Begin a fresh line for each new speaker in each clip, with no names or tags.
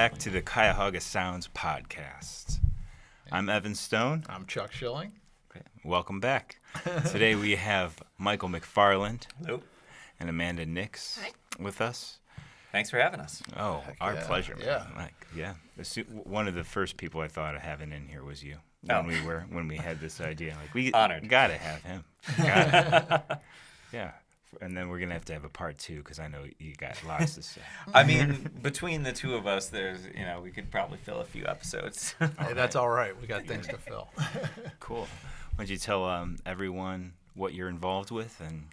back to the Cuyahoga Sounds podcast. I'm Evan Stone.
I'm Chuck Schilling.
Okay. Welcome back. Today we have Michael McFarland.
Hello.
And Amanda Nix with us.
Thanks for having us.
Oh, our pleasure.
Yeah.
One of the first people I thought of having in here was you.
Oh.
When we had this idea, like we
Honored.
Gotta have him. Gotta. Yeah. And then we're gonna have to have a part 2 because I know you got lots to say.
I mean, between the two of us, we could probably fill a few episodes.
Hey, that's all right. We got things to fill.
Cool. Why don't you tell everyone what you're involved with and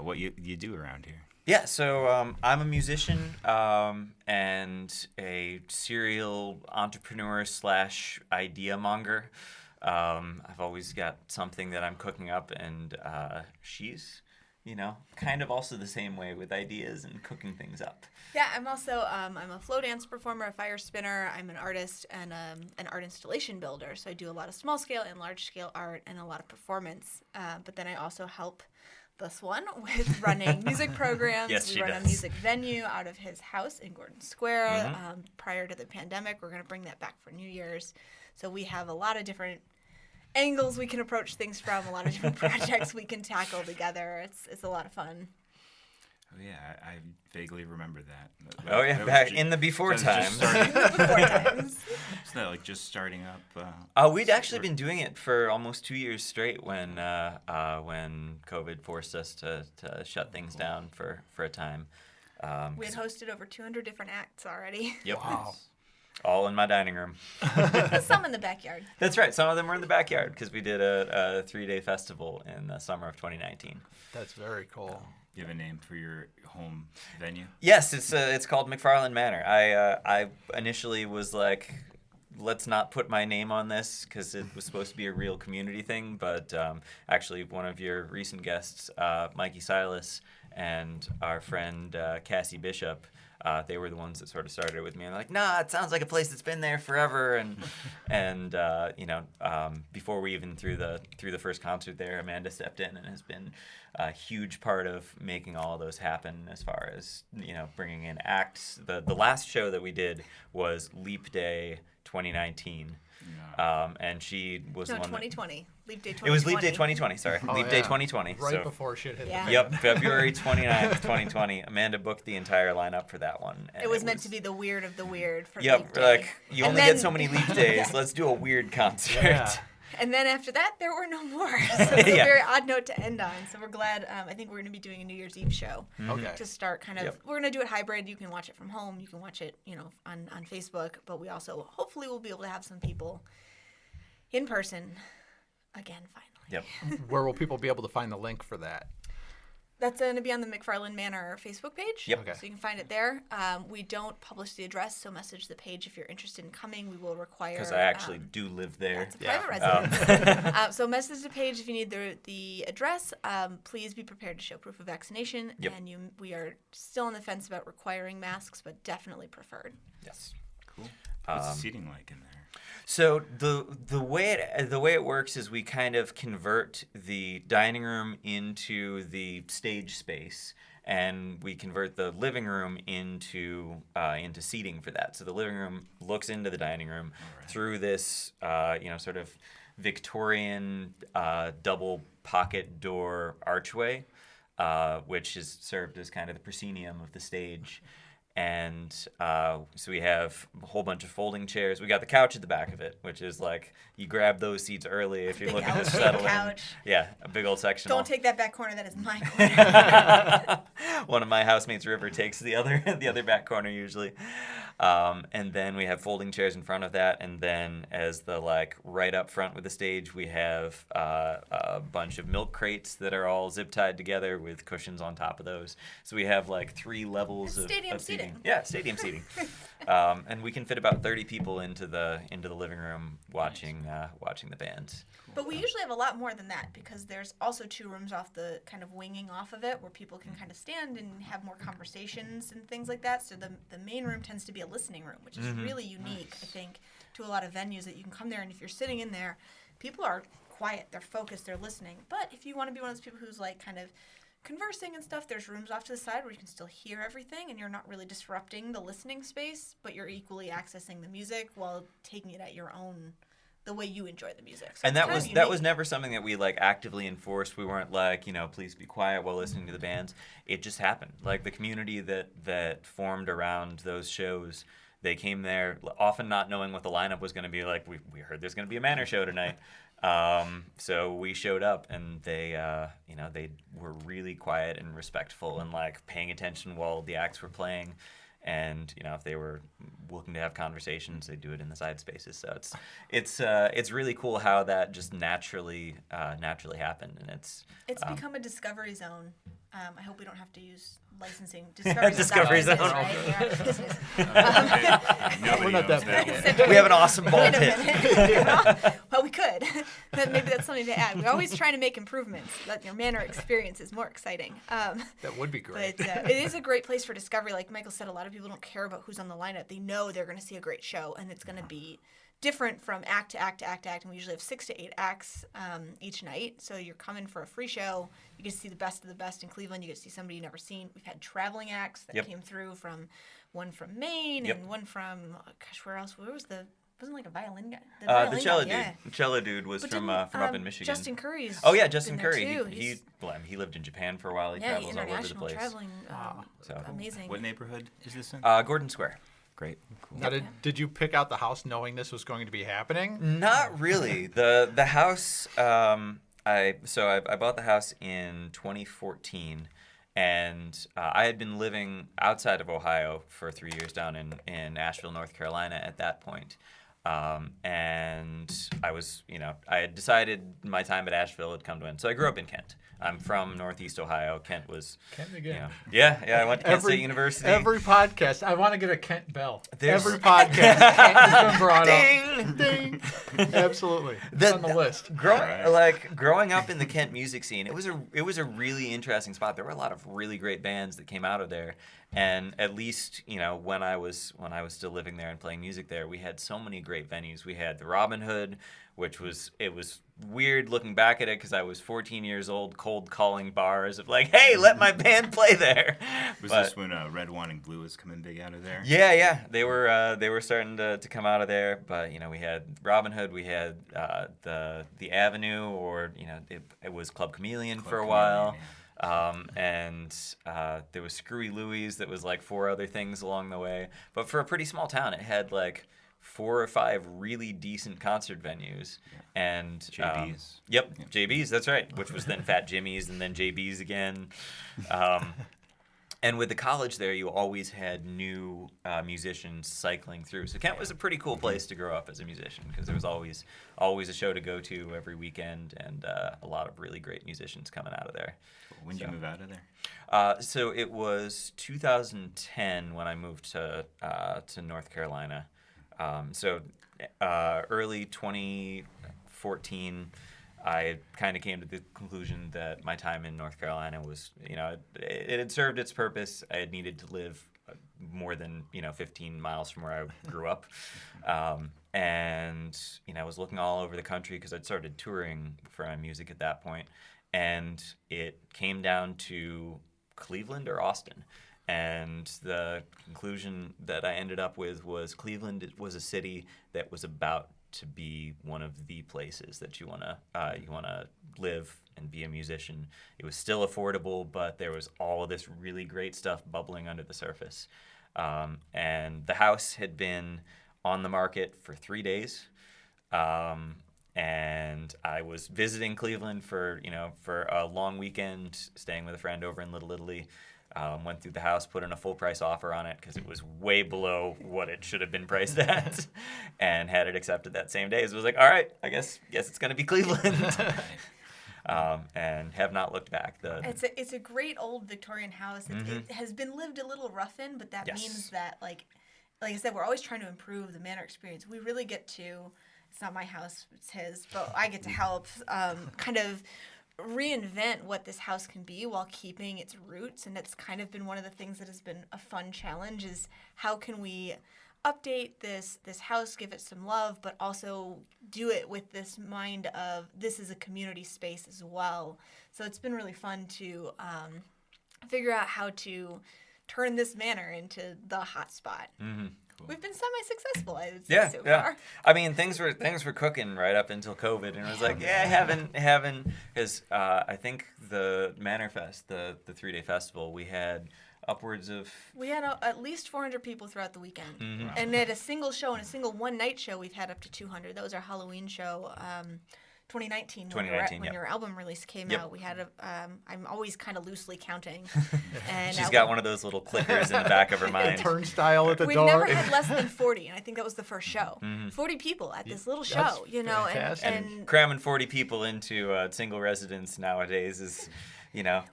what you do around here?
Yeah, so I'm a musician and a serial entrepreneur / idea monger. I've always got something that I'm cooking up, and she's, kind of also the same way with ideas and cooking things up.
Yeah, I'm also I'm a flow dance performer, a fire spinner. I'm an artist and an art installation builder. So I do a lot of small scale and large scale art and a lot of performance. But then I also help this one with running music programs.
Yes,
we run a music venue out of his house in Gordon Square.
Mm-hmm.
Prior to the pandemic, we're going to bring that back for New Year's. So we have a lot of different angles we can approach things from, a lot of different projects we can tackle together. It's a lot of fun.
Oh yeah, I vaguely remember that.
Oh yeah, back in the before times.
It's not like just starting up.
We'd actually been doing it for almost 2 years straight when COVID forced us to shut things down for a time.
We had hosted over 200 different acts already.
Yep.
Wow.
All in my dining room.
Some in the backyard.
That's right. Some of them were in the backyard because we did a 3-day festival in the summer of 2019.
That's very cool.
You have a name for your home venue?
Yes, it's called McFarland Manor. I initially was like, let's not put my name on this because it was supposed to be a real community thing. But actually, one of your recent guests, Mikey Silas, and our friend Cassie Bishop, they were the ones that sort of started it with me. And like, nah, it sounds like a place that's been there forever. And before we even threw the first concert there, Amanda stepped in and has been a huge part of making all of those happen. As far as bringing in acts. The last show that we did was Leap Day 2019. And she was
No,
one
2020. Leap Day 2020.
It was Leap Day 2020, sorry. Leap Day 2020.
Right before shit hit the fan.
Yep, February 29th, 2020. Amanda booked the entire lineup for that one.
It was meant to be the weird of the weird for
Yep,
Leap Day.
like, you only get so many Leap Days. Let's do a weird concert.
Yeah.
And then after that, there were no more. So it's a very odd note to end on. So we're glad. I think we're going to be doing a New Year's Eve show.
Okay.
To start kind of, we're going to do it hybrid. You can watch it from home. You can watch it, on Facebook. But we also, hopefully, we'll be able to have some people in person again, finally.
Yep.
Where will people be able to find the link for that?
That's going to be on the McFarland Manor Facebook page.
Yep.
Okay.
So you can find it there. We don't publish the address, so message the page if you're interested in coming. We will require...
Because I actually do live there.
That's a private residence. So message the page if you need the address. Please be prepared to show proof of vaccination.
Yep.
And we are still on the fence about requiring masks, but definitely preferred.
Yes.
Cool. What's the seating like in there?
So the way it works is we kind of convert the dining room into the stage space, and we convert the living room into seating for that. So the living room looks into the dining room through this sort of Victorian double pocket door archway, which is served as kind of the proscenium of the stage. And so we have a whole bunch of folding chairs. We got the couch at the back of it, which is like you grab those seats early if you're looking to settle in.
Couch.
Yeah, a big old sectional.
Don't take that back corner. That is my corner.
One of my housemates, River, takes the other back corner usually. And then we have folding chairs in front of that, and then as the right up front with the stage, we have a bunch of milk crates that are all zip tied together with cushions on top of those. So we have 3 levels of seating. Yeah, stadium seating. And we can fit about 30 people into the living room watching the band.
But we usually have a lot more than that because there's also 2 rooms off the kind of winging off of it where people can kind of stand and have more conversations and things like that. So the main room tends to be a listening room, which is really unique, I think, to a lot of venues that you can come there and if you're sitting in there, people are quiet, they're focused, they're listening. But if you want to be one of those people who's kind of conversing and stuff, there's rooms off to the side where you can still hear everything and you're not really disrupting the listening space, but you're equally accessing the music while taking it at your own, the way you enjoy the music. So
And
it's
that
kind
was
of
that was
unique.
never something that we like actively enforced. We weren't like, please be quiet while listening to the bands. It just happened. Like the community that formed around those shows, they came there often not knowing what the lineup was going to be like. We heard there's going to be a Manor show tonight. So we showed up and they were really quiet and respectful and like paying attention while the acts were playing. And if they were looking to have conversations, they do it in the side spaces. So it's really cool how that just naturally happened, and it's
become a discovery zone. I hope we don't have to use licensing. Discovery
Discovery
zone.
zone.
Right? Yeah, business.
Nobody
We're not
owns
that
one.
we have an awesome ball
Wait a
pit.
minute. Well, we could. Maybe that's something to add. We're always trying to make improvements. That your Manor experience is more exciting.
That would be great.
But it is a great place for discovery. Like Michael said, a lot of people don't care about who's on the lineup. They know they're going to see a great show, and it's going to be different from act to act to act to act. And we usually have 6 to 8 acts each night. So you're coming for a free show. You get to see the best of the best in Cleveland. You get to see somebody you've never seen. We've had traveling acts that came through one from Maine and one from, where else? Where was wasn't like a violin guy?
The cello
guy, yeah.
dude. The cello dude was
But
from
didn't,
up in Michigan.
Justin Curry's.
Oh yeah, Justin
been there
Curry.
too.
He lived in Japan for a while. He
Yeah,
travels all over the
international
place.
traveling.
So
Amazing.
What neighborhood is this in?
Gordon Square.
Great. Cool.
Now, did you pick out the house knowing this was going to be happening?
Not really. The house. I bought the house in 2014, and I had been living outside of Ohio for 3 years down in Asheville, North Carolina at that point. And I was, I had decided my time at Asheville had come to an end. So I grew up in Kent. I'm from Northeast Ohio. Kent was,
Kent again.
Yeah, I went to Kent State University.
Every podcast, I want to get a Kent bell.
There's-
Every podcast, Kent has been brought
Ding!
up. Ding! Absolutely. It's on the list.
Growing up in the Kent music scene, it was a really interesting spot. There were a lot of really great bands that came out of there, and at least when I was still living there and playing music there, we had so many great venues. We had the Robin Hood, which was weird looking back at it because I was 14 years old, cold calling bars of like, hey, let my band play there.
Was this when Red, Wine, and Blue was coming big out of there?
Yeah, they were starting to come out of there. But we had Robin Hood, we had the Avenue, or it was Club Chameleon for a while. And there was Screwy Louie's that was like 4 other things along the way. But for a pretty small town, it had like 4 or 5 really decent concert venues. And
JB's.
JB's, that's right, which was then Fat Jimmy's and then JB's again. And with the college there, you always had new musicians cycling through. So Kent was a pretty cool place to grow up as a musician because there was always a show to go to every weekend and a lot of really great musicians coming out of there.
When did you move out of there?
So it was 2010 when I moved to North Carolina. Early 2014, I kind of came to the conclusion that my time in North Carolina was, it had served its purpose. I had needed to live more than 15 miles from where I grew up, and I was looking all over the country because I'd started touring for my music at that point, and it came down to Cleveland or Austin. And the conclusion that I ended up with was Cleveland was a city that was about to be one of the places that you wanna live and be a musician. It was still affordable, but there was all of this really great stuff bubbling under the surface. And the house had been on the market for 3 days. And I was visiting Cleveland for a long weekend, staying with a friend over in Little Italy. Went through the house, put in a full price offer on it because it was way below what it should have been priced at, and had it accepted that same day. So it was like, all right, I guess it's going to be Cleveland. And have not looked back.
It's a great old Victorian house. It has been lived a little rough in, but that means that like I said, we're always trying to improve the Manor experience. We really get to. It's not my house; it's his, but I get to help kind of reinvent what this house can be while keeping its roots. And it's kind of been one of the things that has been a fun challenge is how can we update this house, give it some love, but also do it with this mind of this is a community space as well. So it's been really fun to figure out how to turn this manor into the hot spot.
Mm-hmm.
Cool.
We've been semi-successful, I would say, so far.
I mean, things were cooking right up until COVID, and it was like, haven't, because I think the Manor Fest, the 3-day festival, we had upwards of...
We had at least 400 people throughout the weekend. Mm-hmm. And at a single show and a single one-night show, we've had up to 200. That was our Halloween show, 2019, when your album release came out. We had I'm always kind of loosely counting. And
she's got one of those little clickers in the back of her mind.
Turnstile at the
We've
door.
Never had less than 40, and I think that was the first show. 40 people at this little
That's
show, you know.
And cramming 40 people into a single residence nowadays is...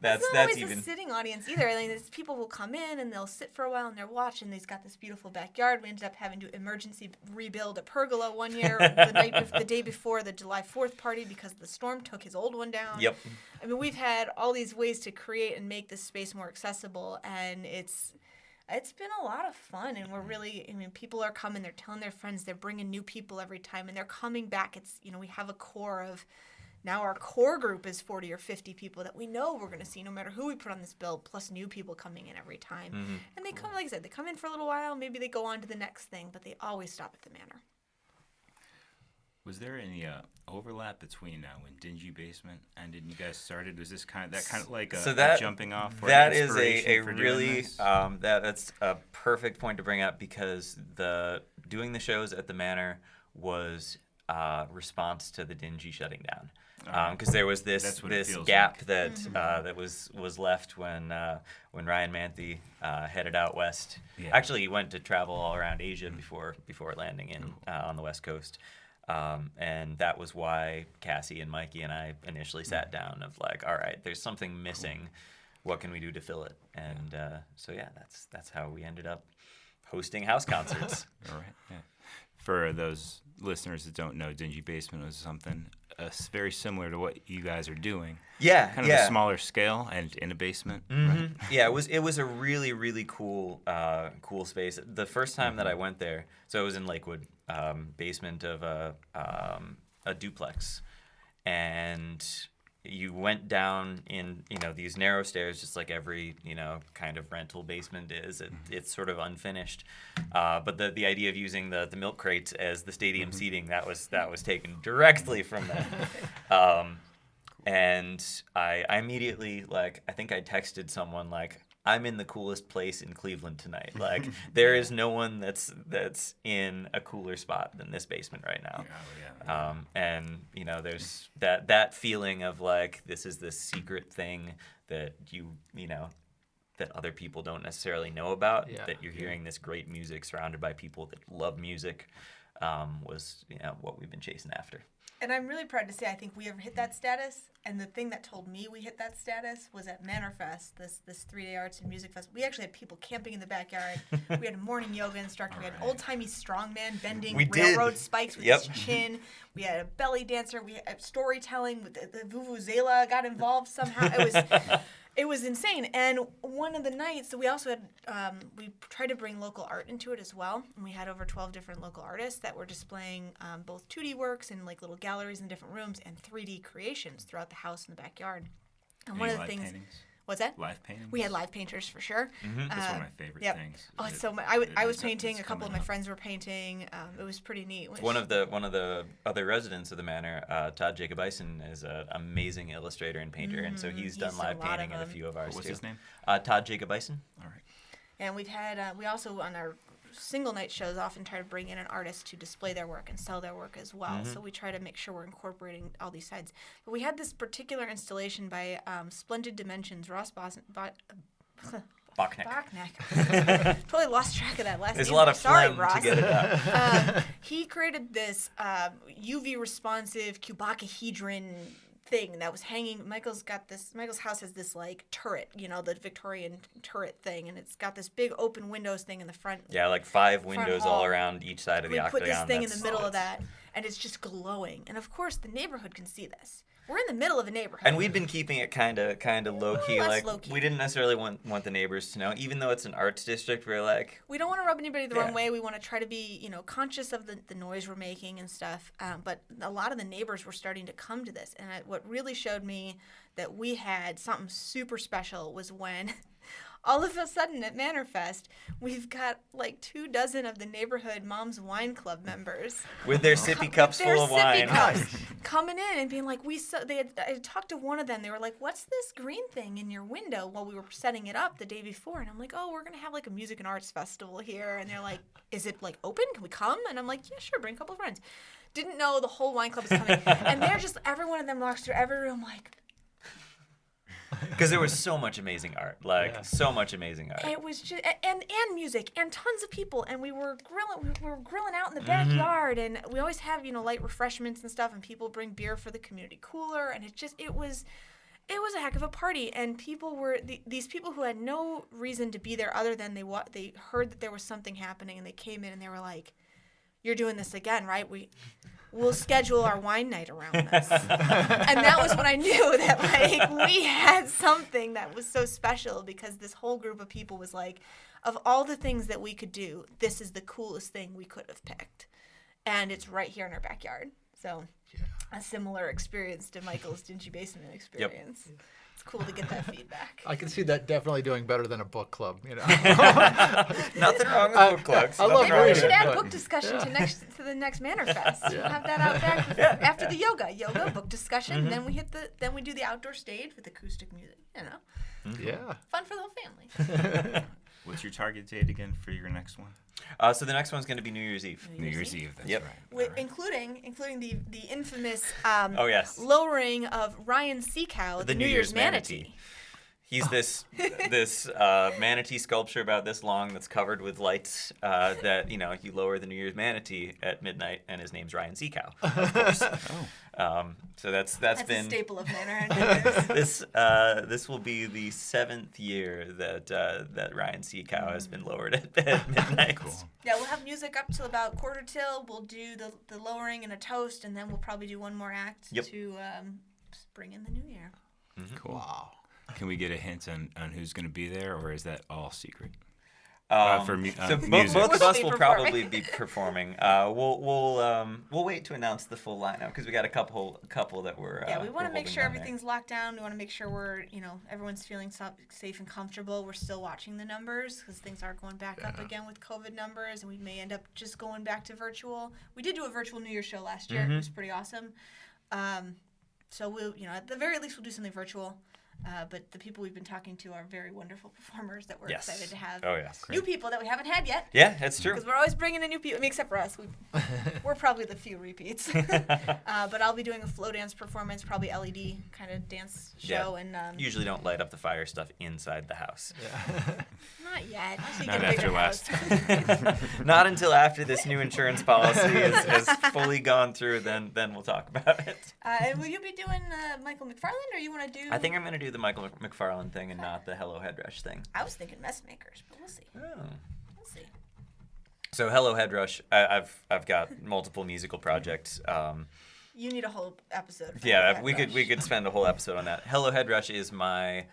that's
not always
even
a sitting audience either. I mean, people will come in and they'll sit for a while and they're watching. They've got this beautiful backyard. We ended up having to emergency rebuild a pergola one year, the day before the July 4th party because the storm took his old one down.
Yep.
I mean, we've had all these ways to create and make this space more accessible, and it's been a lot of fun. And we're really, people are coming. They're telling their friends. They're bringing new people every time, and they're coming back. It's we have a core of. Now our core group is 40 or 50 people that we know we're going to see no matter who we put on this bill, plus new people coming in every time. Mm-hmm. And they come, like I said, they come in for a little while, maybe they go on to the next thing, but they always stop at the Manor.
Was there any overlap between when Dingy Basement ended and you guys started? Was this kind of like a jumping off?
That is a really that's a perfect point to bring up because doing the shows at the Manor was response to the Dingy shutting down. Because there was this gap like. That was left when Ryan Manthe headed out west. Yeah. Actually, he went to travel all around Asia before landing in on the West Coast, and that was why Cassie and Mikey and I initially sat down of like, all right, there's something missing. Cool. What can we do to fill it? And that's how we ended up hosting house concerts.
All right. Yeah. For those listeners that don't know, Dingy Basement was something very similar to what you guys are doing.
Yeah,
kind of a smaller scale and in a basement.
Mm-hmm.
Right?
Yeah, it was a really, really cool space. The first time that I went there, so it was in Lakewood, basement of a duplex, and you went down in these narrow stairs, just like every kind of rental basement is. It's sort of unfinished, but the idea of using the milk crates as the stadium seating that was taken directly from that. And I immediately I think I texted someone like, I'm in the coolest place in Cleveland tonight. Like there is no one that's in a cooler spot than this basement right now. And there's that feeling of like this is this secret thing that that other people don't necessarily know about. Yeah. That you're hearing this great music surrounded by people that love music was what we've been chasing after.
And I'm really proud to say I think we have hit that status. And the thing that told me we hit that status was at Manor Fest, this 3-day arts and music fest. We actually had people camping in the backyard. We had a morning yoga instructor. We had an old-timey strongman bending railroad spikes with his chin. We had a belly dancer. We had storytelling. With the Vuvuzela got involved somehow. It was insane. And one of the nights, we also had, we tried to bring local art into it as well. And we had over 12 different local artists that were displaying both 2D works in like little galleries in different rooms and 3D creations throughout the house and the backyard. And one of the things...
Paintings?
What's that?
Live paintings?
We had live painters for sure.
Mm-hmm. That's one of my favorite things.
Oh, it's so much. I was painting. A couple of my friends were painting. It was pretty neat.
One of the other residents of the Manor, Todd Jacobson, is an amazing illustrator and painter, and so he's done live painting in a few of ours.
What's his name?
Todd Jacobson.
All right.
And we've had we also on our single night shows often try to bring in an artist to display their work and sell their work as well. Mm-hmm. So we try to make sure we're incorporating all these sides. But we had this particular installation by Splendid Dimensions, Ross Bachnick. Totally lost track of that last name.
There's a lot of phlegm to get it out.
He created this UV responsive cubocahedron thing that was hanging. Michael's house has this like turret, the Victorian turret thing, and it's got this big open windows thing in the front.
Yeah, like 5 windows all around each side of the octagon.
We put this thing in the middle of that, and it's just glowing. And of course, the neighborhood can see this. We're in the middle of a neighborhood.
And we'd been keeping it kind of low-key. Like,
low-key.
We didn't necessarily want the neighbors to know. Even though it's an arts district, we're like...
We don't want to rub anybody the wrong way. We want to try to be, conscious of the noise we're making and stuff. But a lot of the neighbors were starting to come to this. And what really showed me that we had something super special was when... all of a sudden at Manor Fest, we've got like 24 of the neighborhood Mom's Wine Club members
with their sippy cups full of wine,
coming in and being like, I had talked to one of them. They were like, "What's this green thing in your window?" While we were setting it up the day before, and I'm like, "Oh, we're gonna have like a music and arts festival here." And they're like, "Is it like open? Can we come?" And I'm like, "Yeah, sure. Bring a couple of friends." Didn't know the whole wine club was coming, and they're just every one of them walks through every room like.
Because there was so much amazing art, so much amazing art.
It was just and music and tons of people, and we were grilling out in the backyard, and we always have light refreshments and stuff, and people bring beer for the community cooler, and it was a heck of a party, and people were these people who had no reason to be there other than they heard that there was something happening, and they came in and they were like, "You're doing this again, right? We'll schedule our wine night around this." And that was when I knew that we had something that was so special, because this whole group of people was like, of all the things that we could do, this is the coolest thing we could have picked. And it's right here in our backyard. So a similar experience to Michael's dingy basement experience. Yep. It's cool to get that feedback.
I can see that definitely doing better than a book club.
Nothing wrong with book clubs.
Maybe we should add book discussion to the next Manor Fest. We'll have that out back after the yoga book discussion. Then we do the outdoor stage with acoustic music.
Yeah.
Fun for the whole family.
What's your target date again for your next one?
So the next one's going to be New Year's Eve.
New Year's Eve, that's
right.
Right. Including the infamous lowering of Ryan Seacow, the New Year's manatee.
He's this manatee sculpture about this long that's covered with lights that, you lower the New Year's manatee at midnight, and his name's Ryan Seacow, of course. So that's been
a staple of Manor.
This will be the 7th year that Ryan Seacow has been lowered at midnight.
Cool.
Yeah, we'll have music up till about 1:45. We'll do the lowering and a toast, and then we'll probably do one more act to bring in the new year.
Mm-hmm. Cool. Wow. Can we get a hint on who's going to be there, or is that all secret?
So
music.
Both of us will probably be performing. We'll wait to announce the full lineup, because we got a couple that we're
we want to make sure
down
everything's locked down. We want to make sure we're everyone's feeling safe and comfortable. We're still watching the numbers, because things are going back up again with COVID numbers, and we may end up just going back to virtual. We did do a virtual New Year's show last year. It was pretty awesome. So we'll at the very least we'll do something virtual. But the people we've been talking to are very wonderful performers that we're excited to have.
Oh, yes.
New people that we haven't had yet.
Yeah, that's true.
Because we're always bringing in new people. I mean, except for us. We're probably the few repeats. But I'll be doing a flow dance performance, probably LED kind of dance show.
Yeah.
And
usually don't light up the fire stuff inside the house.
Yeah.
Not yet.
Not after last time.
Not until after this new insurance policy is fully gone through, then we'll talk about it.
And will you be doing Michael McFarland, or you want to do...
I think I'm going to do the Michael McFarland thing and not the Hello Head Rush thing.
I was thinking Mess Makers, but we'll see.
Oh.
We'll see.
So Hello Head Rush, I've got multiple musical projects.
You need a whole episode.
Yeah, we could spend a whole episode on that. Hello Head Rush is my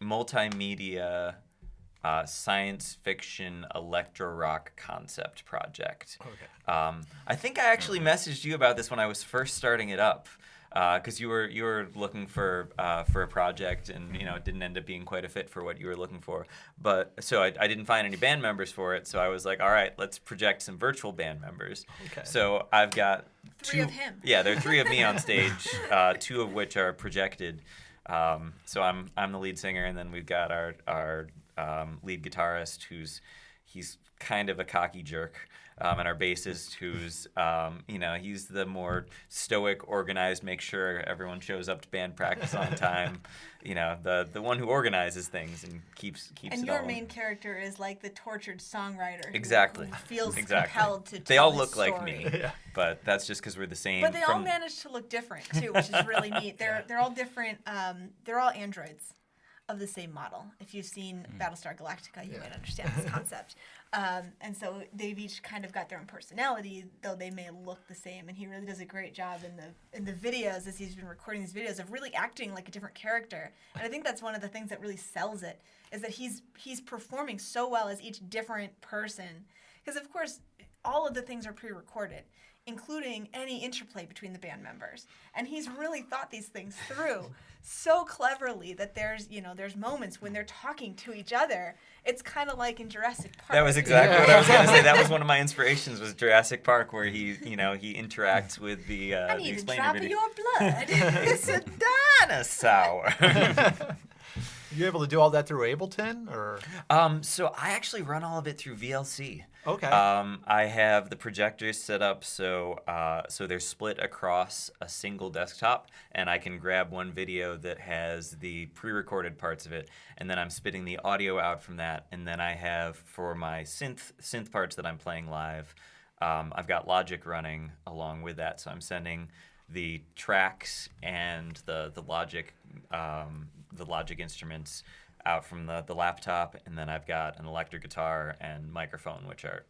multimedia science fiction electro rock concept project.
Okay.
I think I actually messaged you about this when I was first starting it up, because you were looking for a project, and it didn't end up being quite a fit for what you were looking for. But so I didn't find any band members for it. So I was like, all right, let's project some virtual band members.
Okay.
So I've got
three of him.
Yeah, there are 3 of me on stage, 2 of which are projected. So I'm the lead singer, and then we've got our lead guitarist, he's kind of a cocky jerk, and our bassist, who's he's the more stoic, organized, make sure everyone shows up to band practice on time, the one who organizes things and keeps
and
it all.
And your main character is like the tortured songwriter.
Exactly.
Who feels compelled to tell
They all
his
look
story.
like me, but that's just because we're the same.
But they all manage to look different too, which is really neat. They're all different. They're all androids of the same model. If you've seen Battlestar Galactica, you might understand this concept. And so they've each kind of got their own personality, though they may look the same. And he really does a great job in the videos, as he's been recording these videos, of really acting like a different character. And I think that's one of the things that really sells it, is that he's performing so well as each different person. Because, of course, all of the things are pre-recorded, including any interplay between the band members. And he's really thought these things through so cleverly that there's moments when they're talking to each other. It's kind of like in Jurassic Park.
That was exactly what I was going to say. That was one of my inspirations, was Jurassic Park, where he interacts with the
I need a
explainer
drop of
video.
your blood.
It's a dinosaur.
You able to do all that through Ableton, or?
So I actually run all of it through VLC.
Okay.
I have the projectors set up so they're split across a single desktop, and I can grab one video that has the pre-recorded parts of it, and then I'm spitting the audio out from that, and then I have, for my synth parts that I'm playing live, I've got Logic running along with that, so I'm sending the tracks and the Logic instruments out from the laptop, and then I've got an electric guitar and microphone, which are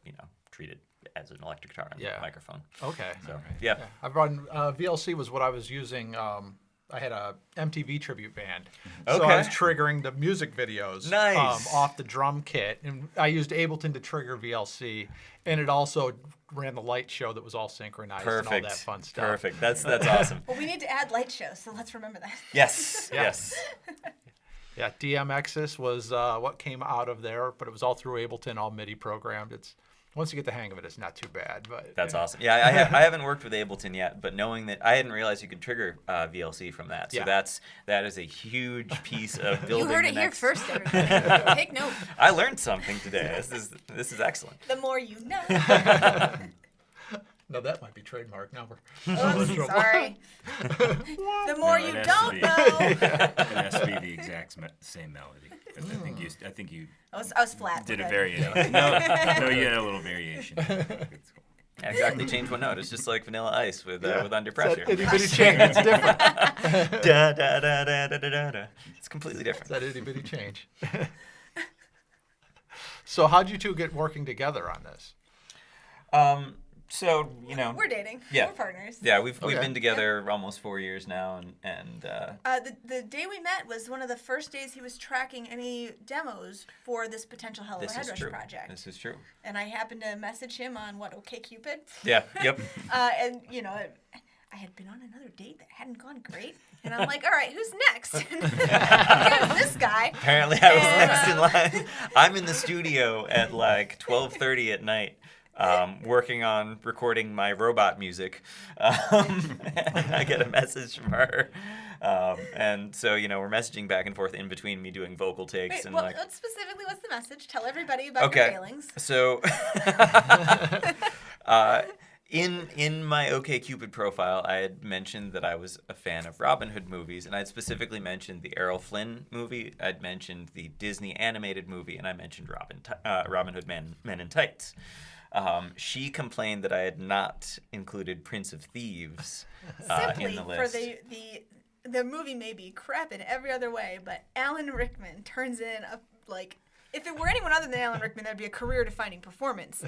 treated as an electric guitar and microphone.
Okay.
So yeah.
I've run VLC was what I was using. I had a MTV tribute band, so
Okay.
I was triggering the music videos
Nice.
off the drum kit, and I used Ableton to trigger VLC, and it also ran the light show that was all synchronized and all that fun stuff.
Perfect. That's awesome.
Well, we need to add light shows, so let's remember that.
Yes.
Yeah.
Yes.
Yeah, DMXis was what came out of there, but it was all through Ableton, all MIDI programmed. It's once you get the hang of it, it's not too bad. But
That's awesome. Yeah, I haven't worked with Ableton yet, but knowing that, I hadn't realized you could trigger VLC from that. So
Yeah.
that is a huge piece of building.
You heard
the
it here
next...
first, everybody. Take note.
I learned something today. This is excellent.
The more you know.
no, that might be trademark. Now
Oops, sorry. The more
No,
you
it has
don't
to be.
know.
It has to be the exact same melody. I think you
I was flat.
did a
but-
variation. No, you had a a little variation. It's cool.
Exactly, change one note. It's just like Vanilla Ice with Under Pressure.
Itty bitty change. It's different.
Da, da, da, da, da, da, da. It's completely different.
That itty bitty change. So how'd you two get working together on this?
So
We're dating.
Yeah.
We're partners.
yeah, we've
Okay.
been together almost 4 years now, and
The day we met was one of the first days he was tracking any demos for this potential Hell of a
this
Head
is
Rush
true.
project.
This is true.
And I happened to message him on OkCupid.
Yeah. Yep.
And I had been on another date that hadn't gone great, and I'm like, all right, who's next? Here's this guy.
Apparently, I was next in line. I'm in the studio at like 12:30 at night, working on recording my robot music. And I get a message from her, and so we're messaging back and forth in between me doing vocal takes
Wait,
and
well,
like.
specifically, what's the message? Tell everybody about
Okay.
your failings.
So, in my OkCupid profile, I had mentioned that I was a fan of Robin Hood movies, and I had specifically mentioned the Errol Flynn movie. I'd mentioned the Disney animated movie, and I mentioned Robin Hood Men in Tights. She complained that I had not included Prince of Thieves
Simply
in the
for
list.
the movie may be crap in every other way, but Alan Rickman turns in if it were anyone other than Alan Rickman, that'd be a career-defining performance.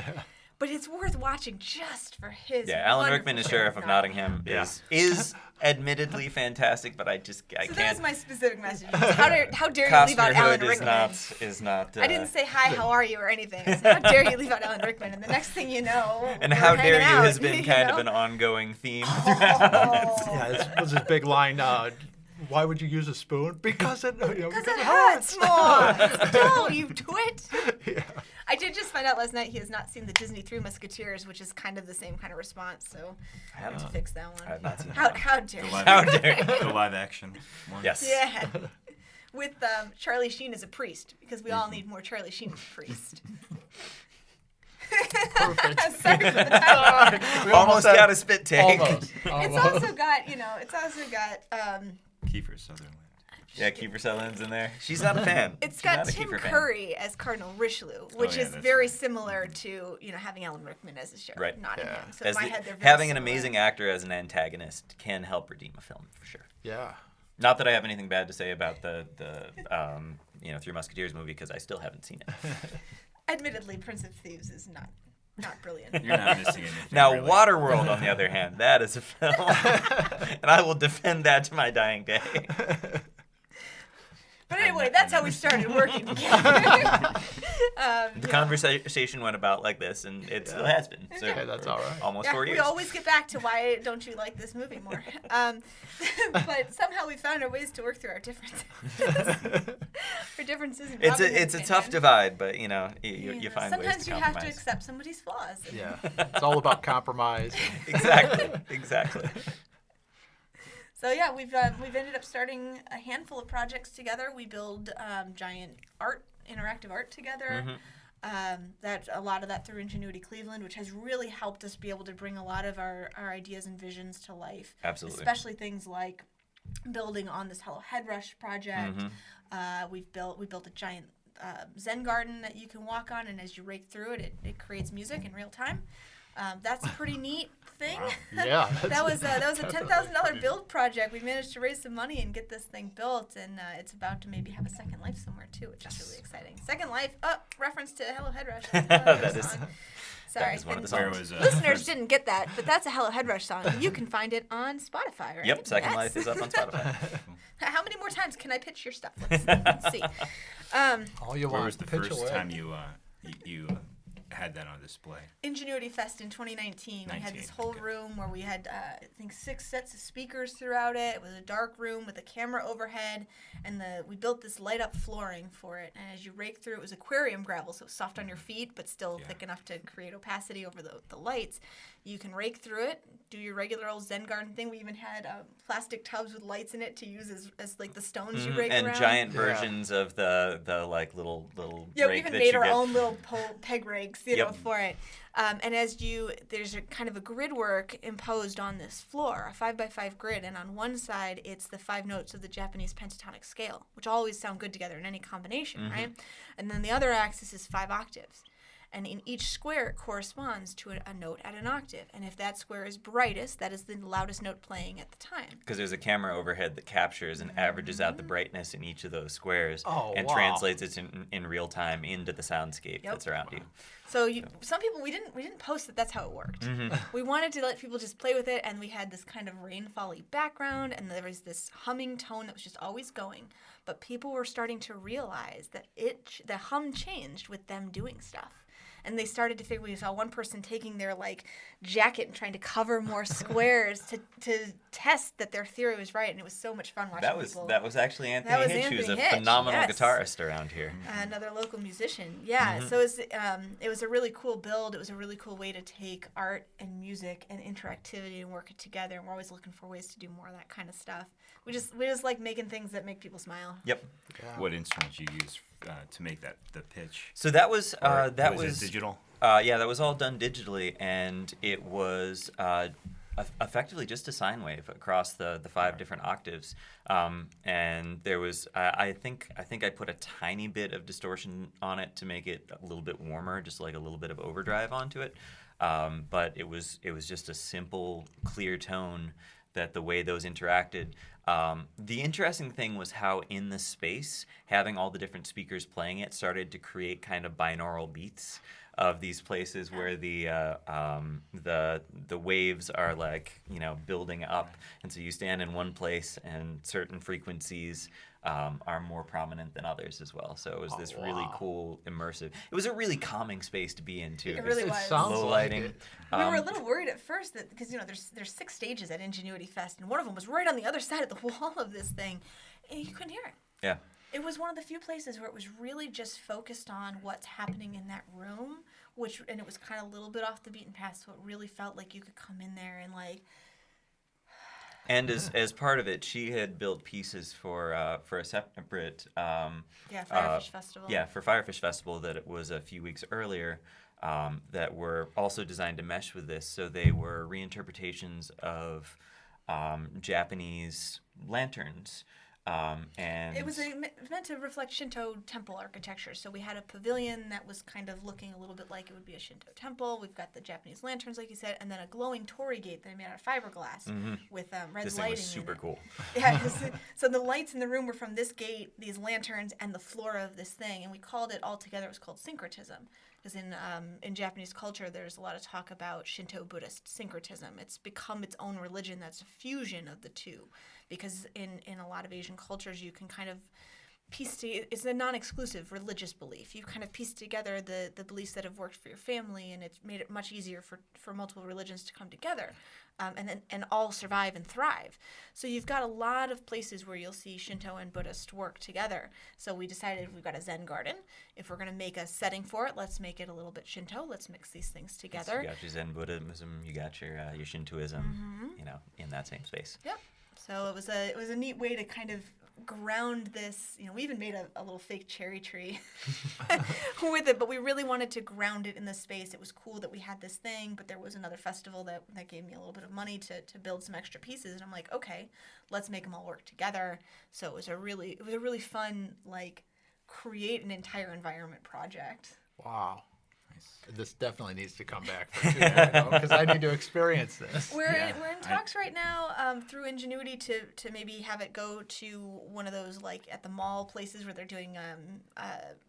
But it's worth watching just for his.
Yeah, Alan
wonderful
Rickman as Sheriff of
character.
Nottingham
Yeah.
is admittedly fantastic, but I
So
can't.
that was my specific message. How dare you leave out Alan
Costnerhood
Rickman?
is not.
I didn't say hi, how are you, or anything. I said, how dare you leave out Alan Rickman? And the next thing you know,
And
we're
how dare
hanging
you
out,
has been kind of
know?
an ongoing theme.
Yeah, this was his big line. Why would you use a spoon? Because it
Because it hurts more. No, you twit.
Yeah.
I did just find out last night he has not seen the Disney Three Musketeers, which is kind of the same kind of response. So I have to fix that one.
I have not seen
How dare you?
How dare you?
The live action one.
Yes.
Yeah. With Charlie Sheen as a priest, because we all need more Charlie Sheen as a priest.
Perfect.
Sorry for the title.
We
Almost
had-
got a spit take.
Almost.
It's also got,
Kiefer Sutherland.
Yeah, Kiefer Sutherland's in there. She's not a fan.
it's
She's
got
not a
Tim
Kiefer fan.
Curry as Cardinal Richelieu, which
yeah,
is
that's
very
right.
similar to, having Alan Rickman as a sheriff
Right.
of Nottingham.
Yeah.
So in
As
my
the-
head, they're very
having an
similar.
amazing actor as an antagonist can help redeem a film for sure.
Yeah.
Not that I have anything bad to say about the Three Musketeers movie because I still haven't seen it.
Admittedly, Prince of Thieves is not brilliant.
You're not missing anything.
Now,
really.
Waterworld, on the other hand, that is a film, and I will defend that to my dying day.
But anyway, that's how we started working together.
The conversation went about like this, and it still has been. So
Okay, that's all right.
almost 4 years.
We always get back to why don't you like this movie more? But somehow we found our ways to work through our differences. Our differences. In
It's a tough divide, but you find ways to compromise.
Sometimes you have to accept somebody's flaws.
Yeah, it's all about compromise.
Exactly.
So yeah, we've ended up starting a handful of projects together. We build giant interactive art together. That a lot of that through Ingenuity Cleveland, which has really helped us be able to bring a lot of our ideas and visions to life.
Absolutely.
Especially things like building on this Hello Head Rush project. We built a giant Zen garden that you can walk on, and as you rake through it, it creates music in real time. That's a pretty neat thing.
Yeah.
that was a $10,000 build project. We managed to raise some money and get this thing built, and it's about to maybe have a second life somewhere too, which is really exciting. Second life, reference to Hello Head Rush.
That is.
Sorry,
That is one of the songs.
Listeners didn't get that, but that's a Hello Head Rush song. You can find it on Spotify, right?
Yep, Second Life is up on Spotify.
How many more times can I pitch your stuff? Let's see.
All you
Where
want.
was the
Pitch
first
away.
time you had that on display?
Ingenuity Fest in 2019. We had this whole
okay.
room where we had, I think, 6 sets of speakers throughout it. It was a dark room with a camera overhead, and we built this light-up flooring for it. And as you rake through, it was aquarium gravel, so it was soft on your feet, but still thick enough to create opacity over the lights. You can rake through it, do your regular old Zen garden thing. We even had plastic tubs with lights in it to use as like the stones you rake
and
around.
giant versions of the like little
Yeah, we
rake
even
that
made
you
our
get.
own little peg rakes, for it. And as there's a kind of a grid work imposed on this floor, a 5x5 grid, and on one side it's the 5 notes of the Japanese pentatonic scale, which always sound good together in any combination, right? And then the other axis is 5 octaves. And in each square, it corresponds to a note at an octave. And if that square is brightest, that is the loudest note playing at the time.
Because there's a camera overhead that captures and averages out the brightness in each of those squares and
wow.
translates it in real time into the soundscape that's around you.
So some people, we didn't post that that's how it worked. We wanted to let people just play with it, and we had this kind of rainfall-y background, and there was this humming tone that was just always going. But people were starting to realize that the hum changed with them doing stuff. And they started to figure, we saw one person taking their jacket and trying to cover more squares to test that their theory was right, and it was so much fun watching people.
That was actually Anthony Hitch, who's a phenomenal guitarist around here.
Another local musician. Yeah, so it was a really cool build. It was a really cool way to take art and music and interactivity and work it together, and we're always looking for ways to do more of that kind of stuff. We just like making things that make people smile.
Yep.
Yeah.
What instruments you use to make the pitch?
So that was
was it digital?
Yeah, that was all done digitally, and it was effectively just a sine wave across the 5 different octaves. And there was I think I put a tiny bit of distortion on it to make it a little bit warmer, just like a little bit of overdrive onto it. But it was just a simple, clear tone that the way those interacted. The interesting thing was how in the space, having all the different speakers playing it started to create kind of binaural beats of these places where the waves are building up, and so you stand in one place and certain frequencies are more prominent than others as well. So it was this really cool, immersive. It was a really calming space to be in too.
It really was.
Sounds
Low
like
lighting.
it.
We were a little worried at first that because there's 6 stages at Ingenuity Fest, and one of them was right on the other side of the wall of this thing, and you couldn't hear it.
Yeah.
It was one of the few places where it was really just focused on what's happening in that room, and it was kind of a little bit off the beaten path, so it really felt like you could come in there and
And as part of it, she had built pieces for a separate
Firefish Festival.
Yeah, for Firefish Festival that it was a few weeks earlier that were also designed to mesh with this. So they were reinterpretations of Japanese lanterns And
it was meant to reflect Shinto temple architecture. So we had a pavilion that was kind of looking a little bit like it would be a Shinto temple. We've got the Japanese lanterns, like you said, and then a glowing torii gate that I made out of fiberglass with red
this
lighting.
thing was super cool.
Yeah, so the lights in the room were from this gate, these lanterns, and the flora of this thing, and we called it all together. It was called syncretism, because in Japanese culture, there's a lot of talk about Shinto-Buddhist syncretism. It's become its own religion that's a fusion of the two, because in a lot of Asian cultures, you can kind of it's a non-exclusive religious belief. You kind of piece together the beliefs that have worked for your family, and it's made it much easier for multiple religions to come together, and all survive and thrive. So you've got a lot of places where you'll see Shinto and Buddhist work together. So we decided we've got a Zen garden. If we're going to make a setting for it, let's make it a little bit Shinto. Let's mix these things together.
So you got your Zen Buddhism, you got your Shintoism, in that same space.
Yep. So it was a neat way to kind of ground this. We even made a little fake cherry tree with it, but we really wanted to ground it in the space. It was cool that we had this thing, but there was another festival that gave me a little bit of money to build some extra pieces, and I'm like, okay, let's make them all work together. So it was a really fun, like, create an entire environment project.
Wow. This definitely needs to come back for 2 because I need to experience this.
We're in talks right now through Ingenuity to maybe have it go to one of those, like, at the mall places where they're doing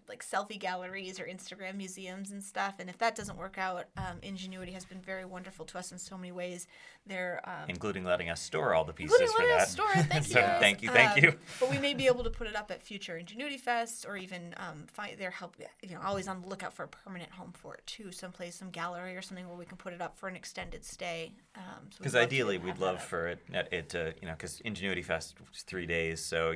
like selfie galleries or Instagram museums and stuff. And if that doesn't work out, Ingenuity has been very wonderful to us in so many ways. They're
including letting us store all the pieces for that. Thank you.
But we may be able to put it up at future Ingenuity Fest, or even find their help. Always on the lookout for a permanent home for it too. Someplace, some gallery or something where we can put it up for an extended stay.
Because ideally, we'd love for it to, because Ingenuity Fest was 3 days, so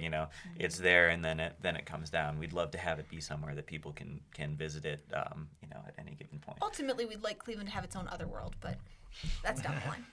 it's there and then it comes down. We'd love to have it be somewhere that people can visit it, at any given point.
Ultimately, we'd like Cleveland to have its own otherworld, but that's down the line.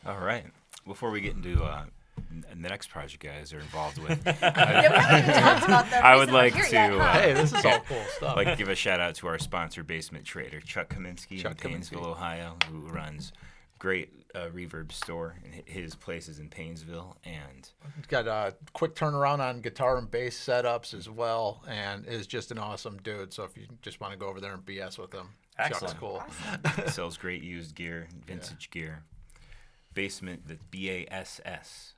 All right. Before we get into the next project you guys are involved with,
we haven't even talked about that.
I would like to
hey, this is all cool stuff.
Like give a shout out to our sponsor, Basement Trader, Chuck Kaminsky in Paynesville, Ohio, who runs great reverb store, and his place is in Paynesville, and
he's got a quick turnaround on guitar and bass setups as well, and is just an awesome dude. So if you just want to go over there and BS with him,
excellent.
Chuck's cool.
Awesome.
Sells great used gear, vintage gear. Basement, the BASSMENT.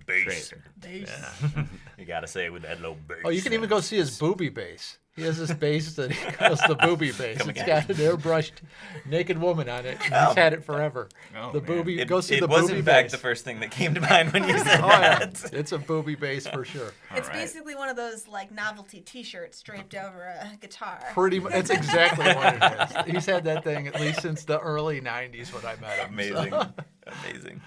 Bass.
Yeah.
You gotta say it with that low bass.
Oh, you can even go see his booby bass. He has this bass that he calls the booby bass. It's got an airbrushed naked woman on it. And he's had it forever.
Oh,
the
man.
booby. Go see the
It
booby
was
bass.
in fact the first thing that came to mind when you said
Oh, yeah.
that.
It's a booby bass for sure.
It's basically one of those, like, novelty T-shirts draped over a guitar.
Pretty much. That's exactly what it is. He's had that thing at least since the early '90s when I met him.
Amazing.
So.
Amazing.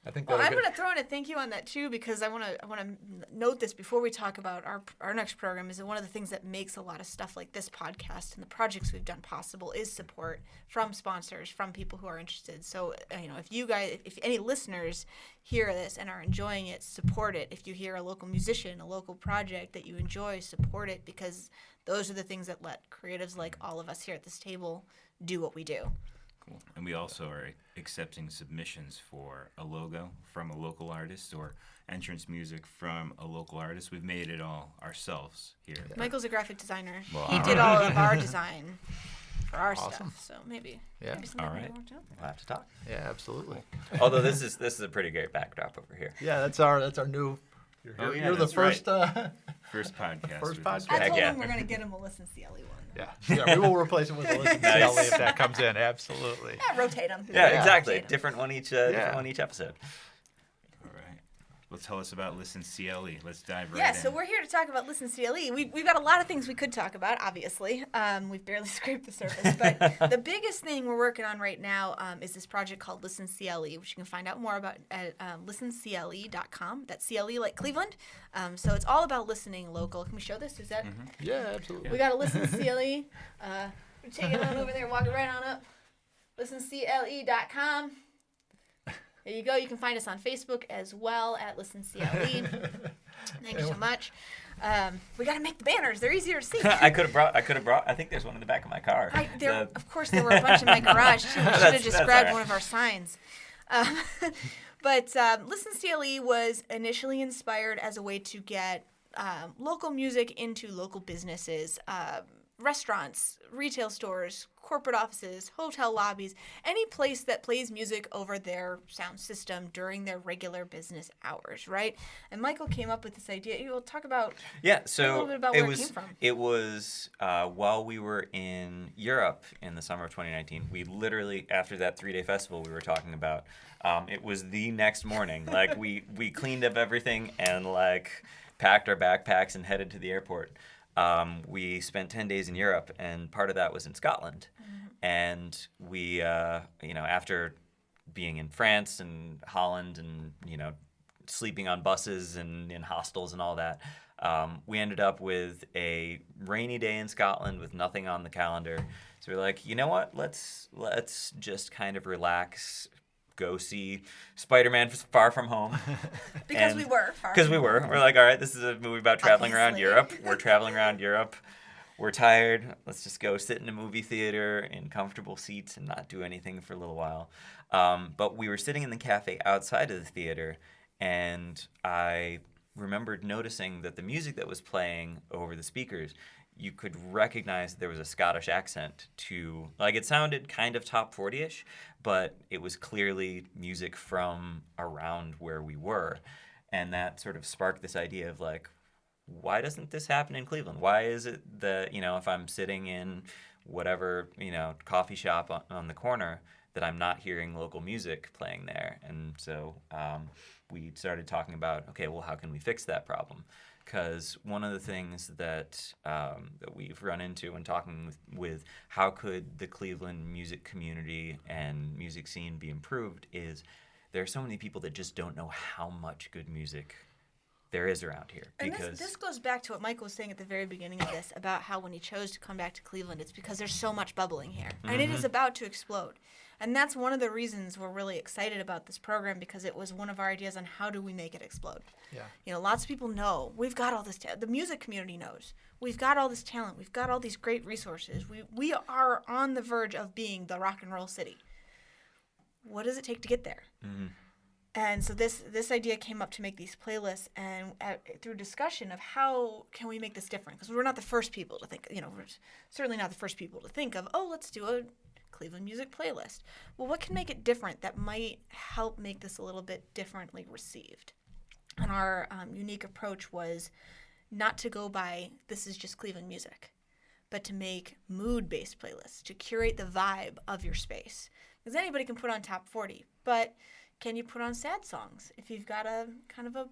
I think
Well, I'm going to throw in a thank you on that too, because I want to note this before we talk about our next program. Is that one of the things that makes a lot of stuff like this podcast and the projects we've done possible is support from sponsors, from people who are interested. So if any listeners hear this and are enjoying it, support it. If you hear a local musician, a local project that you enjoy, support it, because those are the things that let creatives like all of us here at this table do what we do.
Cool. And we also are accepting submissions for a logo from a local artist or entrance music from a local artist. We've made it all ourselves here.
Michael's a graphic designer.
Well,
he did all of our design for our
Awesome.
stuff. So maybe something
All
we
right.
worked out.
We'll have to talk.
Yeah, absolutely.
Although this is a pretty great backdrop over here.
Yeah, that's our new. You're the
that's
first.
First podcast.
First
with
podcast.
us.
I told
yeah.
him we're going to get him a ListenCLE one.
Yeah, we will replace it with a ListenCLE if that comes in. Absolutely.
Yeah, rotate them.
Yeah, exactly.
Rotate 'em.
Different one each episode.
All right. Well, tell us about ListenCLE. Let's dive right
Yeah,
in.
so we're here to talk about ListenCLE. We've got a lot of things we could talk about, obviously. We've barely scraped the surface. But the biggest thing we're working on right now is this project called ListenCLE, which you can find out more about at ListenCLE.com. That's CLE like Cleveland. So it's all about listening local. Can we show this? Is that?
Mm-hmm.
Yeah, absolutely.
We got a ListenCLE. Take it on over there, walk it right on up. ListenCLE.com. There you go. You can find us on Facebook as well at ListenCLE. Thank you so much. We got to make the banners. They're easier to see.
I could have brought. I think there's one in the back of my car.
Of course, there were a bunch in my garage too. We should have just
that's
grabbed
all right.
one of our signs. But ListenCLE was initially inspired as a way to get local music into local businesses, restaurants, retail stores, corporate offices, hotel lobbies, any place that plays music over their sound system during their regular business hours, right? And Michael came up with this idea. You'll talk about a little bit about where it came from.
It was while we were in Europe in the summer of 2019. We literally, after that 3-day festival we were talking about, it was the next morning. Like we cleaned up everything and like packed our backpacks and headed to the airport. We spent 10 days in Europe, and part of that was in Scotland. And we, after being in France and Holland and, sleeping on buses and in hostels and all that, we ended up with a rainy day in Scotland with nothing on the calendar. So we're like, you know what? Let's just kind of relax, go see Spider-Man Far From Home.
Because we were.
We're like, all right, this is a movie about traveling around
Obviously.
Europe. We're traveling around Europe. We're tired. Let's just go sit in a movie theater in comfortable seats and not do anything for a little while. But we were sitting in the cafe outside of the theater, and I remembered noticing that the music that was playing over the speakers, you could recognize there was a Scottish accent to, like, it sounded kind of top 40-ish, but it was clearly music from around where we were. And that sort of sparked this idea of, like, why doesn't this happen in Cleveland? Why is it that, if I'm sitting in whatever, coffee shop on the corner, that I'm not hearing local music playing there? And so we started talking about, okay, well, how can we fix that problem? Because one of the things that we've run into when talking with how could the Cleveland music community and music scene be improved is there are so many people that just don't know how much good music there is around here.
And
Because
this goes back to what Michael was saying at the very beginning of this about how when he chose to come back to Cleveland, it's because there's so much bubbling here. And it is about to explode. And that's one of the reasons we're really excited about this program, because it was one of our ideas on how do we make it explode.
Yeah.
Lots of people know we've got all this the music community knows we've got all this talent, we've got all these great resources, we are on the verge of being the rock and roll city. What does it take to get there? And so this idea came up to make these playlists, and through discussion of how can we make this different, because we're not the first people to think, we're certainly not the first people to think of, let's do a Cleveland music playlist. Well, what can make it different that might help make this a little bit differently received? And our unique approach was not to go by this is just Cleveland music, but to make mood-based playlists, to curate the vibe of your space. Because anybody can put on top 40, but can you put on sad songs if you've got a kind of a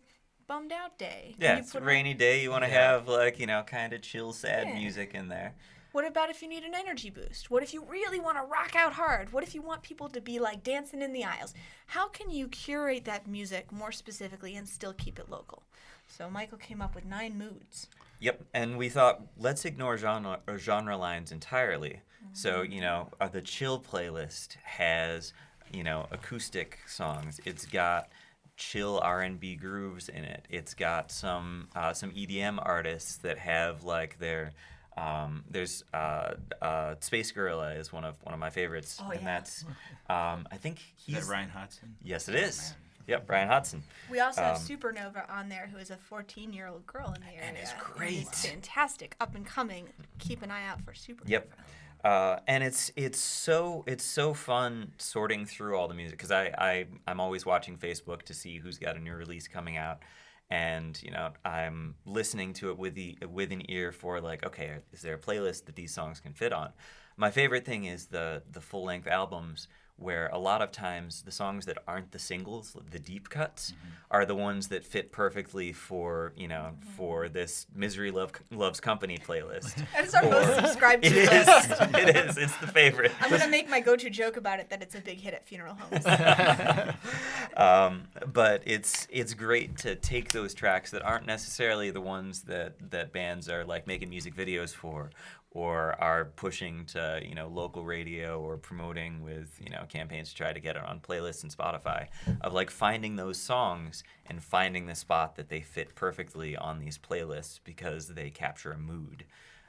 bummed out day?
Yeah, it's a rainy day. You want to have, like, kind of chill, sad music in there.
What about if you need an energy boost? What if you really want to rock out hard? What if you want people to be, like, dancing in the aisles? How can you curate that music more specifically and still keep it local? So Michael came up with 9 moods.
Yep, and we thought, let's ignore genre lines entirely. So, the chill playlist has, acoustic songs. It's got chill R&B grooves in it. It's got some EDM artists that have, like, there's Space Gorilla is one of my favorites.
Oh,
and
yeah.
that's I think
Is
he's
that Ryan Hudson?
Yes, it is.
Man.
Yep, Ryan Hudson.
We also have Supernova on there, who is a 14-year-old girl in the area.
And is
And
great.
it's fantastic, up and coming. Keep an eye out for Supernova.
Yep. And it's so fun sorting through all the music, because I'm always watching Facebook to see who's got a new release coming out, and I'm listening to it with an ear for, like, okay, is there a playlist that these songs can fit on? My favorite thing is the full length albums, where a lot of times the songs that aren't the singles, the deep cuts, are the ones that fit perfectly for for this Misery Loves Company playlist.
And it's our most subscribed to
It is.
list.
It is. It's the favorite.
I'm going to make my go-to joke about it that it's a big hit at funeral homes.
But it's great to take those tracks that aren't necessarily the ones that bands are, like, making music videos for, or are pushing to local radio or promoting with campaigns to try to get it on playlists and Spotify, of, like, finding those songs and finding the spot that they fit perfectly on these playlists because they capture a mood.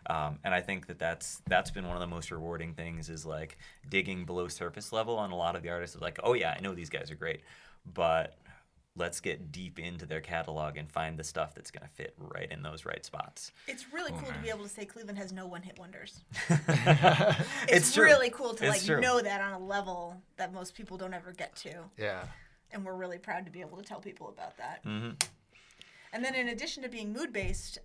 And I think that's been one of the most rewarding things, is, like, digging below surface level on a lot of the artists. Like, oh yeah, I know these guys are great, but let's get deep into their catalog and find the stuff that's going to fit right in those right spots.
It's really cool to be able to say Cleveland has no one-hit wonders.
It's true.
Really cool to
It's true.
know that on a level that most people don't ever get to.
Yeah.
And we're really proud to be able to tell people about that.
Mm-hmm.
And then in addition to being mood-based,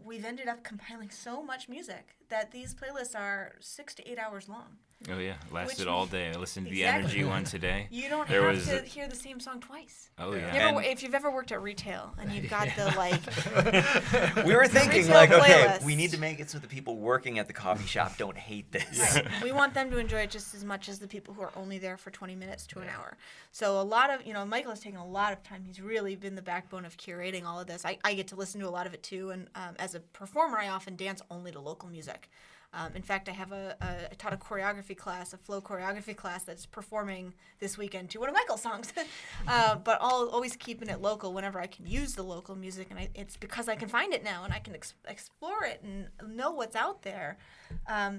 we've ended up compiling so much music that these playlists are 6 to 8 hours long.
Oh yeah, lasted
Which-
all day. I listened to the
Exactly.
energy one today.
You don't
There
have
was
to hear the same song twice.
Oh
Yeah.
yeah.
You ever,
And-
if you've ever worked at retail and you've got the
We were thinking,
retail
like, okay,
playlist.
we need to make it so the people working at the coffee shop don't hate this.
we want them to enjoy it just as much as the people who are only there for 20 minutes to an hour. So a lot of, Michael has taken a lot of time. He's really been the backbone of curating all of this. I get to listen to a lot of it too. And as a performer, I often dance only to local music. In fact, I have I taught a choreography class, a flow choreography class that's performing this weekend to one of Michael's songs. But I'll always keeping it local whenever I can use the local music. And it's because I can find it now and I can explore it and know what's out there.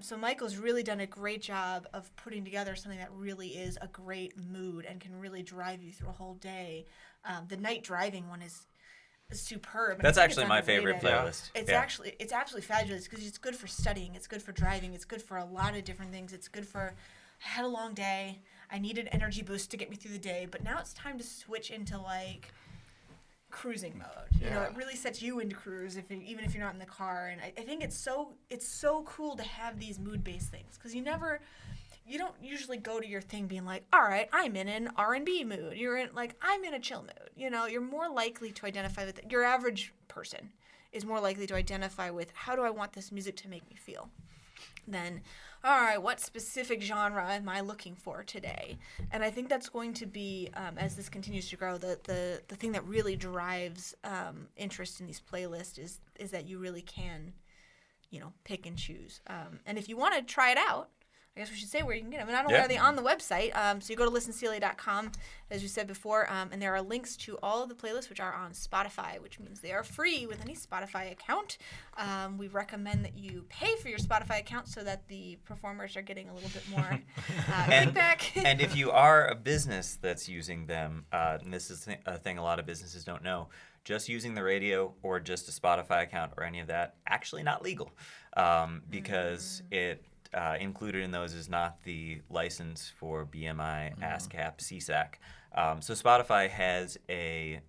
So Michael's really done a great job of putting together something that really is a great mood and can really drive you through a whole day. The night driving one is superb. And I
That's
think it's
actually my favorite
underrated.
playlist.
It's
Yeah.
it's absolutely fabulous because it's good for studying, it's good for driving, it's good for a lot of different things. It's good for I had a long day, I needed energy boost to get me through the day, but now it's time to switch into like cruising mode.
Yeah.
It really sets you into cruise even if you're not in the car. And I think it's so cool to have these mood-based things because you don't usually go to your thing being like, all right, I'm in an R&B mood. You're in like, I'm in a chill mood. You're more likely to identify with your average person is more likely to identify with how do I want this music to make me feel than, all right, what specific genre am I looking for today? And I think that's going to be, as this continues to grow, the thing that really drives interest in these playlists is that you really can, pick and choose. And if you want to try it out, I guess we should say where you can get them. And not only
Yeah.
are they on the website, so you go to ListenCLE.com, as we said before, and there are links to all of the playlists which are on Spotify, which means they are free with any Spotify account. We recommend that you pay for your Spotify account so that the performers are getting a little bit more kickback.
And if you are a business that's using them, and this is a thing a lot of businesses don't know, just using the radio or just a Spotify account or any of that, actually not legal because it included in those is not the license for BMI, ASCAP, CSAC. So Spotify has it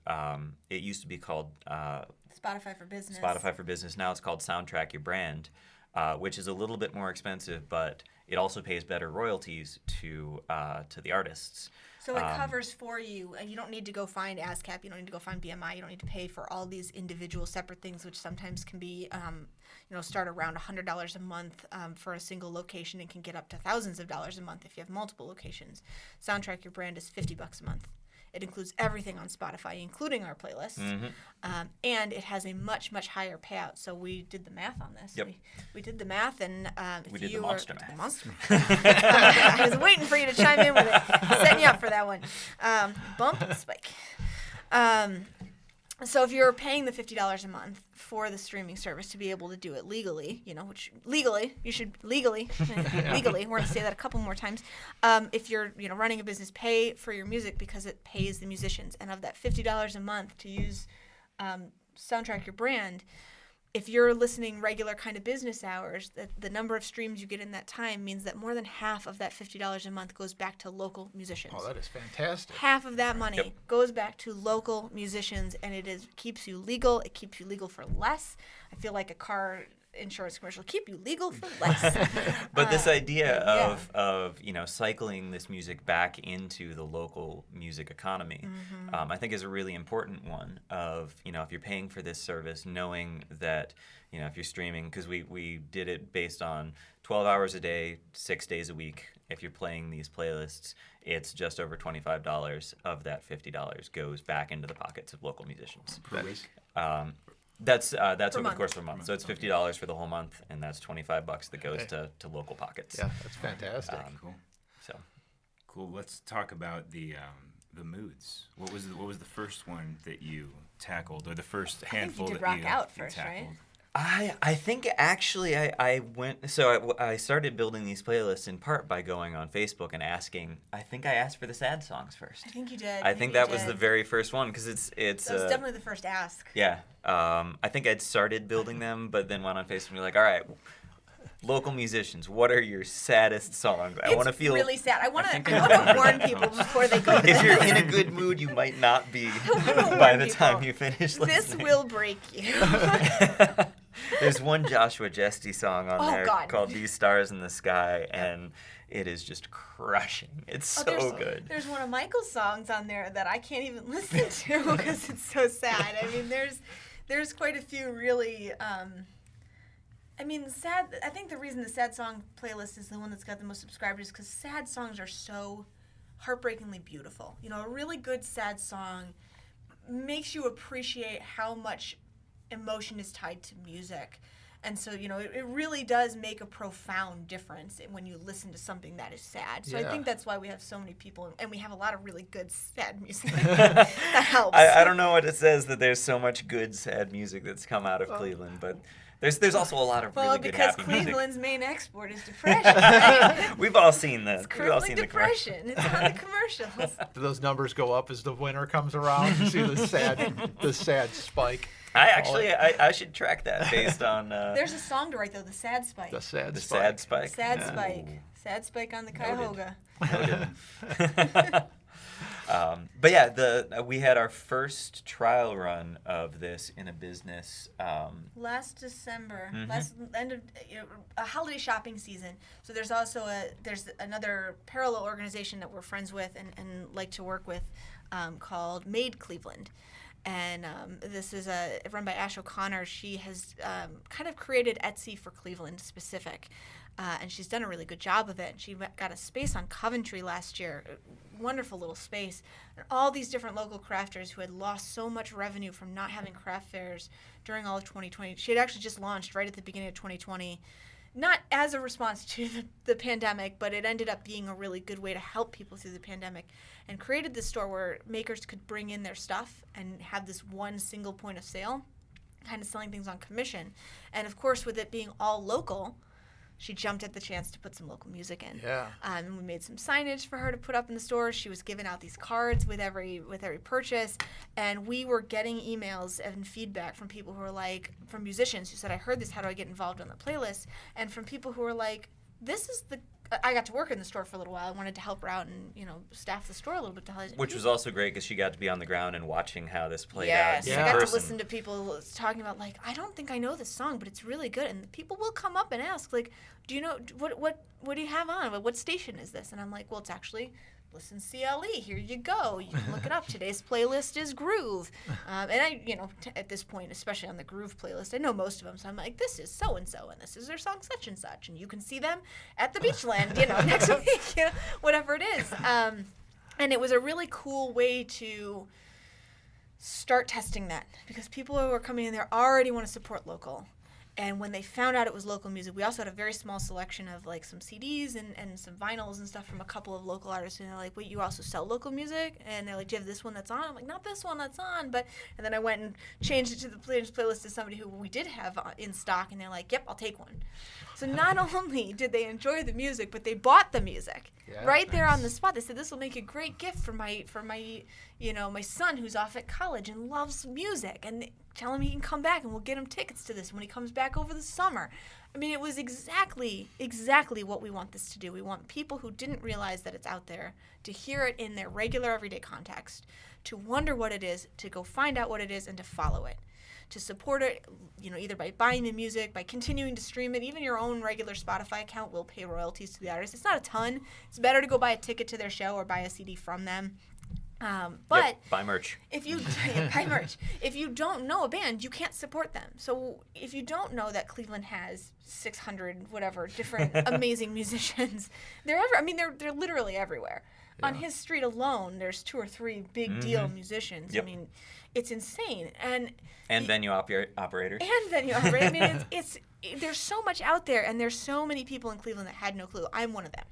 used to be called
Spotify for Business.
Spotify for Business. Now it's called Soundtrack Your Brand, which is a little bit more expensive, but it also pays better royalties to the artists.
So it covers for you. You don't need to go find ASCAP. You don't need to go find BMI. You don't need to pay for all these individual separate things, which sometimes can be, start around $100 a month for a single location and can get up to thousands of dollars a month if you have multiple locations. Soundtrack Your Brand is $50 a month. It includes everything on Spotify, including our playlists, and it has a much, much higher payout. So we did the math on this.
Yep.
We did the math, and if
We did
you
the monster math.
The monster math. I was waiting for you to chime in with it, setting you up for that one. Bump and spike. So if you're paying the $50 a month for the streaming service to be able to do it legally, which legally, you should legally, we're going to say that a couple more times. If you're, running a business, pay for your music because it pays the musicians. And of that $50 a month to use Soundtrack Your Brand, if you're listening regular kind of business hours, the number of streams you get in that time means that more than half of that $50 a month goes back to local musicians.
Oh, that is fantastic.
Half of that money goes back to local musicians, and keeps you legal. It keeps you legal for less. I feel like a car insurance commercial, keep you legal for less.
But this idea of cycling this music back into the local music economy, I think is a really important one. Of if you're paying for this service, knowing that if you're streaming, because we did it based on 12 hours a day, 6 days a week. If you're playing these playlists, it's just over $25 of that $50 goes back into the pockets of local musicians.
Per week?
That's over the
month.
course of a month. So it's $50 for the whole month, and that's $25 that goes to local pockets.
Yeah, that's fantastic.
Cool.
So
Cool. Let's talk about the moods. What was the first one that you tackled, or the first handful
did
that
Rock
you
Out
you
first, right?
tackled?
I think actually I went, so I started building these playlists in part by going on Facebook and asking. I think I asked for the sad songs first.
I think you did.
I think that was the very first one because it's
That was definitely the first ask.
yeah. I think I'd started building them, but then went on Facebook and be like, all right, local musicians, what are your saddest songs? I want to feel
really sad. I want to warn people before they go.
if you're in a good mood, you might not be
wanna
by
warn
the
people.
time you finish listening.
This will break you.
There's one Joshua Jesty song on there
God.
called These Stars in the Sky, and it is just crushing. It's so good.
There's one of Michael's songs on there that I can't even listen to because it's so sad. I mean, there's quite a few really. Sad. I think the reason the sad song playlist is the one that's got the most subscribers is because sad songs are so heartbreakingly beautiful. You know, a really good sad song makes you appreciate how much emotion is tied to music. And so, you know, it really does make a profound difference when you listen to something that is sad. So I think that's why we have so many people, and we have a lot of really good sad music. That helps.
I don't know what it says that there's so much good sad music that's come out of Cleveland, but there's also a lot of really good happy music.
Well, because Cleveland's main export is depression, right?
We've all seen the
It's
we've all
crippling
seen the commercial.
depression. It's on the commercials.
Do those numbers go up as the winter comes around? You see the sad spike.
I should track that based on
There's a song to write, though, the sad spike.
The sad
the
spike.
sad spike.
Sad
Yeah.
spike. Sad spike on the Cuyahoga.
Noted. But yeah, we had our first trial run of this in a business.
Last December, last end of a holiday shopping season. So there's also there's another parallel organization that we're friends with and like to work with called Made Cleveland. And this is run by Ash O'Connor. She has kind of created Etsy for Cleveland specific. And she's done a really good job of it. She got a space on Coventry last year, a wonderful little space. And all these different local crafters who had lost so much revenue from not having craft fairs during all of 2020. She had actually just launched right at the beginning of 2020, not as a response to the pandemic, but it ended up being a really good way to help people through the pandemic, and created this store where makers could bring in their stuff and have this one single point of sale, kind of selling things on commission. And of course, with it being all local, she jumped at the chance to put some local music in.
Yeah.
We made some signage for her to put up in the store. She was giving out these cards with every purchase, and we were getting emails and feedback from people who were like, from musicians who said, "I heard this. How do I get involved on the playlist?" And from people who were like, "This is the." I got to work in the store for a little while. I wanted to help her out and staff the store a little bit.
Which was also great because she got to be on the ground and watching how this played
yes,
out. in
I got to
person.
listen to people talking about like, I don't think I know this song, but it's really good. And people will come up and ask like, do you know what do you have on? What station is this? And I'm like, well, it's actually ListenCLE. Here you go. You can look it up. Today's playlist is Groove. And I, at this point, especially on the Groove playlist, I know most of them. So I'm like, this is so-and-so, and this is their song such and such. And you can see them at the Beachland, next week, whatever it is. And it was a really cool way to start testing that, because people who are coming in there already want to support local. And when they found out it was local music, we also had a very small selection of like some CDs and some vinyls and stuff from a couple of local artists. And they're like, wait, you also sell local music? And they're like, do you have this one that's on? I'm like, not this one that's on. And then I went and changed it to the playlist to somebody who we did have in stock. And they're like, yep, I'll take one. So not only did they enjoy the music, but they bought the music right there on the spot. They said, this will make a great gift for my my son who's off at college and loves music. And tell him he can come back and we'll get him tickets to this when he comes back over the summer. I mean, it was exactly what we want this to do. We want people who didn't realize that it's out there to hear it in their regular everyday context, to wonder what it is, to go find out what it is, and to follow it. To support it, either by buying the music, by continuing to stream it. Even your own regular Spotify account will pay royalties to the artist. It's not a ton. It's better to go buy a ticket to their show or buy a CD from them. But
buy merch.
If you buy merch, if you don't know a band, you can't support them. So if you don't know that Cleveland has 600 different amazing musicians, they're literally everywhere. Yeah. On his street alone, there's 2 or 3 big deal musicians.
Yep.
I mean, it's insane. And
venue operators.
And venue operators. I mean, it's there's so much out there, and there's so many people in Cleveland that had no clue. I'm one of them.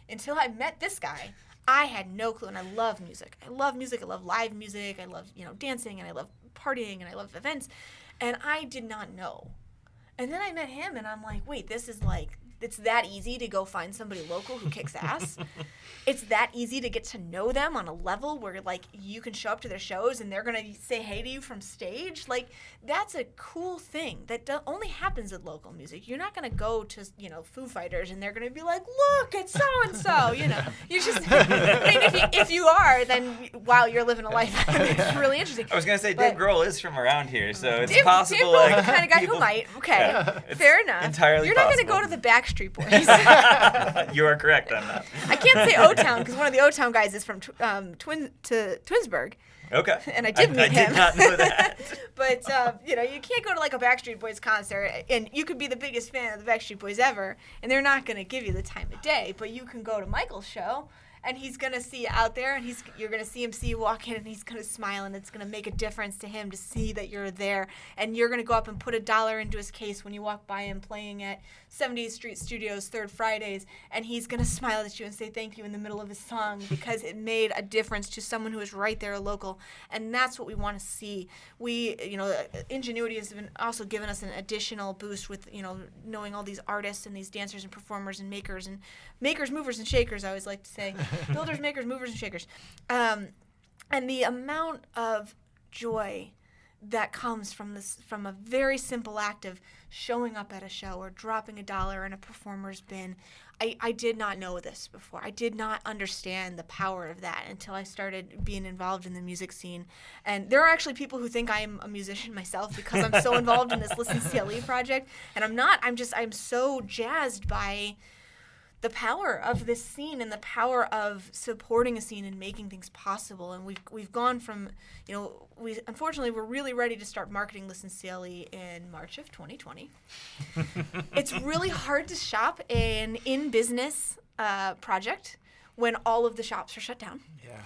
Until I met this guy, I had no clue, and I love music. I love live music. I love, dancing, and I love partying, and I love events. And I did not know And then I met him, and I'm like, wait, this is like, it's that easy to go find somebody local who kicks ass. It's that easy to get to know them on a level where, like, you can show up to their shows and they're going to say hey to you from stage. Like, that's a cool thing that only happens with local music. You're not going to go to, you know, Foo Fighters and they're going to be like, look, it's so-and-so, you know. You just, I mean, if you are, then, wow, you're living a life. It's really interesting.
I was going to say, Dave Grohl is from around here, so it's
Dave
possible.
Grohl's
Like,
the kind of guy who might. Okay, fair enough.
Entirely
You're not going to
possible.
go to the Backstreet Boys.
You are correct on that.
I can't say O-Town because one of the O-Town guys is from Twinsburg.
Okay.
And I did meet him.
I did not know that.
But, you know, you can't go to like a Backstreet Boys concert and you could be the biggest fan of the Backstreet Boys ever and they're not going to give you the time of day. But you can go to Michael's show and he's going to see you out there and you're going to see him see you walk in and he's going to smile and it's going to make a difference to him to see that you're there. And you're going to go up and put $1 into his case when you walk by him playing at 70th Street Studios Third Fridays, and he's going to smile at you and say thank you in the middle of his song because it made a difference to someone who is right there local. And that's what we want to see. We, you know, Ingenuity has been also given us an additional boost with, you know, knowing all these artists and these dancers and performers and makers, movers, and shakers, I always like to say. Builders, makers, movers, and shakers. And the amount of joy that comes from a very simple act of showing up at a show or dropping $1 in a performer's bin. I did not know this before. I did not understand the power of that until I started being involved in the music scene. And there are actually people who think I am a musician myself because I'm so involved in this ListenCLE project. And I'm not. I'm so jazzed by the power of this scene and the power of supporting a scene and making things possible. And we've gone from, you know, unfortunately we're really ready to start marketing ListenCLE in March of 2020. It's really hard to shop an in-business project when all of the shops are shut down.
Yeah.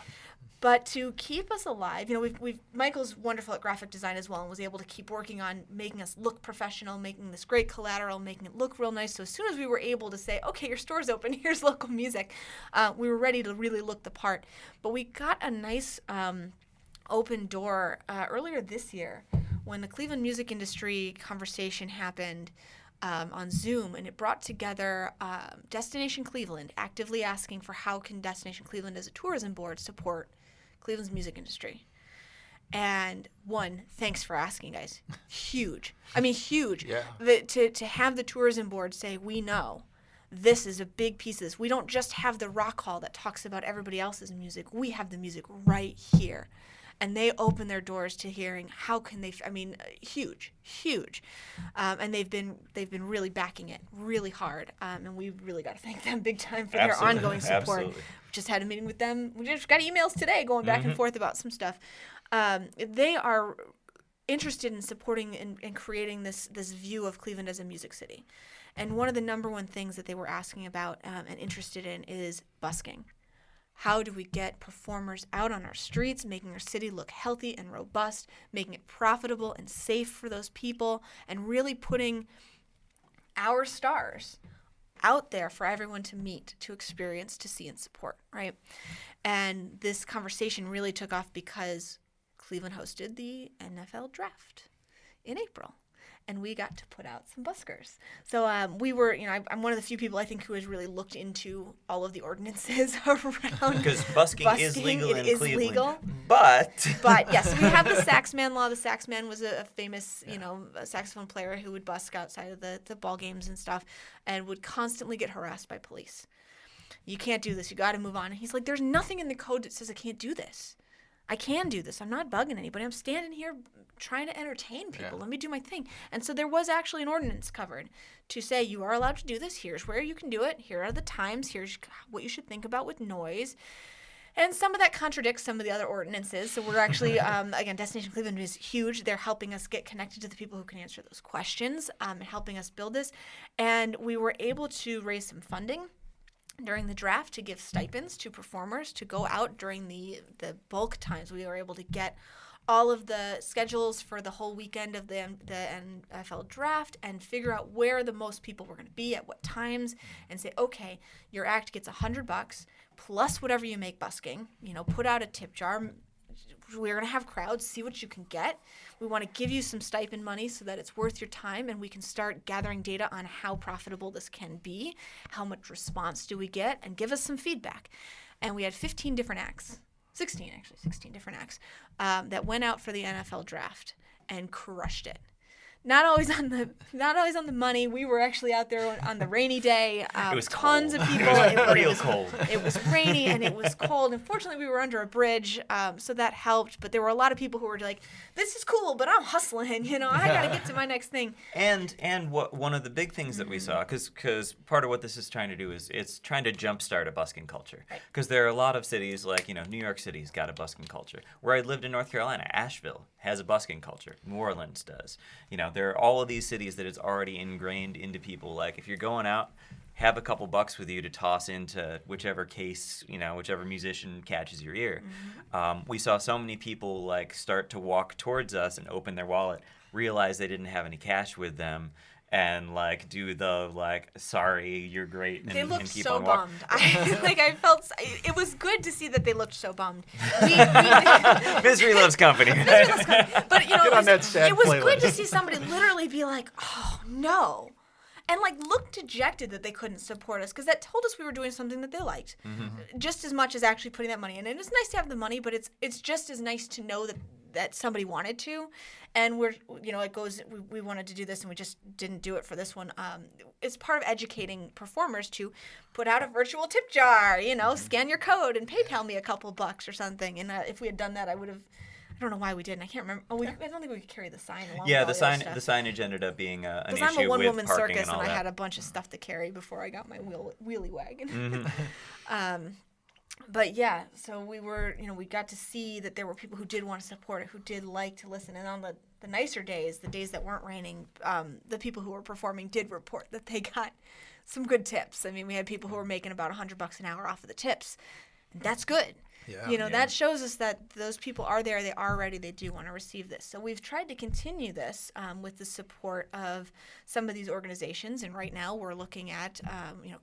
But to keep us alive, you know, Michael's wonderful at graphic design as well and was able to keep working on making us look professional, making this great collateral, making it look real nice. So as soon as we were able to say, okay, your store's open, here's local music, we were ready to really look the part. But we got a nice open door earlier this year when the Cleveland music industry conversation happened on Zoom, and it brought together Destination Cleveland, actively asking for how can Destination Cleveland as a tourism board support Cleveland's music industry. And one, thanks for asking, guys. Huge. I mean, huge.
Yeah.
To have the tourism board say, we know this is a big piece of this. We don't just have the rock hall that talks about everybody else's music. We have the music right here. And they open their doors to hearing how can they, huge. And they've been really backing it really hard. And we really got to thank them big time for their ongoing support.
Absolutely.
Just had a meeting with them. We just got emails today going back and forth about some stuff. They are interested in supporting and creating this view of Cleveland as a music city. And one of the number one things that they were asking about and interested in is busking. How do we get performers out on our streets, making our city look healthy and robust, making it profitable and safe for those people, and really putting our stars out there for everyone to meet, to experience, to see, and support, right? And this conversation really took off because Cleveland hosted the NFL draft in April. And we got to put out some buskers. So we were, I'm one of the few people I think who has really looked into all of the ordinances around.
Because busking is legal in Cleveland.
Legal.
But
yes, we have the Saxman law. The Saxman was a famous, a saxophone player who would busk outside of the ball games and stuff and would constantly get harassed by police. You can't do this. You got to move on. And he's like, there's nothing in the code that says I can't do this. I can do this. I'm not bugging anybody. I'm standing here trying to entertain people. Let me do my thing. And so there was actually an ordinance covered to say you are allowed to do this. Here's where you can do it. Here are the times. Here's what you should think about with noise. And some of that contradicts some of the other ordinances. So we're actually, again, Destination Cleveland is huge. They're helping us get connected to the people who can answer those questions and helping us build this. And we were able to raise some funding during the draft to give stipends to performers to go out during the bulk times. We were able to get all of the schedules for the whole weekend of the NFL draft and figure out where the most people were going to be at what times and say, okay, your act gets $100 plus whatever you make busking. Put out a tip jar. we're going to have crowds, see what you can get. We want to give you some stipend money so that it's worth your time, and we can start gathering data on how profitable this can be, how much response do we get, and give us some feedback. And we had 16 different acts different acts that went out for the NFL draft and crushed it. Not always on the money. We were actually out there on the rainy day.
It was
tons
cold.
of people.
It was real cold.
It was rainy and it was cold. Unfortunately, we were under a bridge, so that helped. But there were a lot of people who were like, "This is cool, but I'm hustling. You know, I got to get to my next thing."
And what one of the big things that we saw, because part of what this is trying to do is it's trying to jumpstart a busking culture. Because there are a lot of cities like New York City's got a busking culture. Where I lived in North Carolina, Asheville has a busking culture. New Orleans does. There are all of these cities that it's already ingrained into people. Like if you're going out, have a couple bucks with you to toss into whichever case, whichever musician catches your ear. We saw so many people start to walk towards us and open their wallet, realize they didn't have any cash with them, and do the sorry, you're great, and,
they looked
and keep
so
on walking.
bummed. I felt it was good to see that they looked so bummed.
Misery loves company.
But
Get on that sad
it was
playlist.
good to see somebody literally be like, "Oh no," and look dejected that they couldn't support us, because that told us we were doing something that they liked, just as much as actually putting that money in. And it's nice to have the money, but it's just as nice to know that somebody wanted to. And we're, it goes, we wanted to do this and we just didn't do it for this one. It's part of educating performers to put out a virtual tip jar, scan your code and PayPal me a couple bucks or something. And if we had done that, I would have, I don't know why we didn't. I can't remember. I don't think we could carry the sign along.
Yeah,
with
the
all other stuff.
signage ended up being an issue
Because I'm a one-woman
with parking
circus
and all
and I
that.
had a bunch of stuff to carry before I got my wheelie wagon. But yeah, so we were, we got to see that there were people who did want to support it, who did like to listen. And on the nicer days, the days that weren't raining, the people who were performing did report that they got some good tips. I mean, we had people who were making about $100 an hour off of the tips. And that's good.
Yeah.
That shows us that those people are there, they are ready, they do want to receive this. So we've tried to continue this with the support of some of these organizations. And right now we're looking at,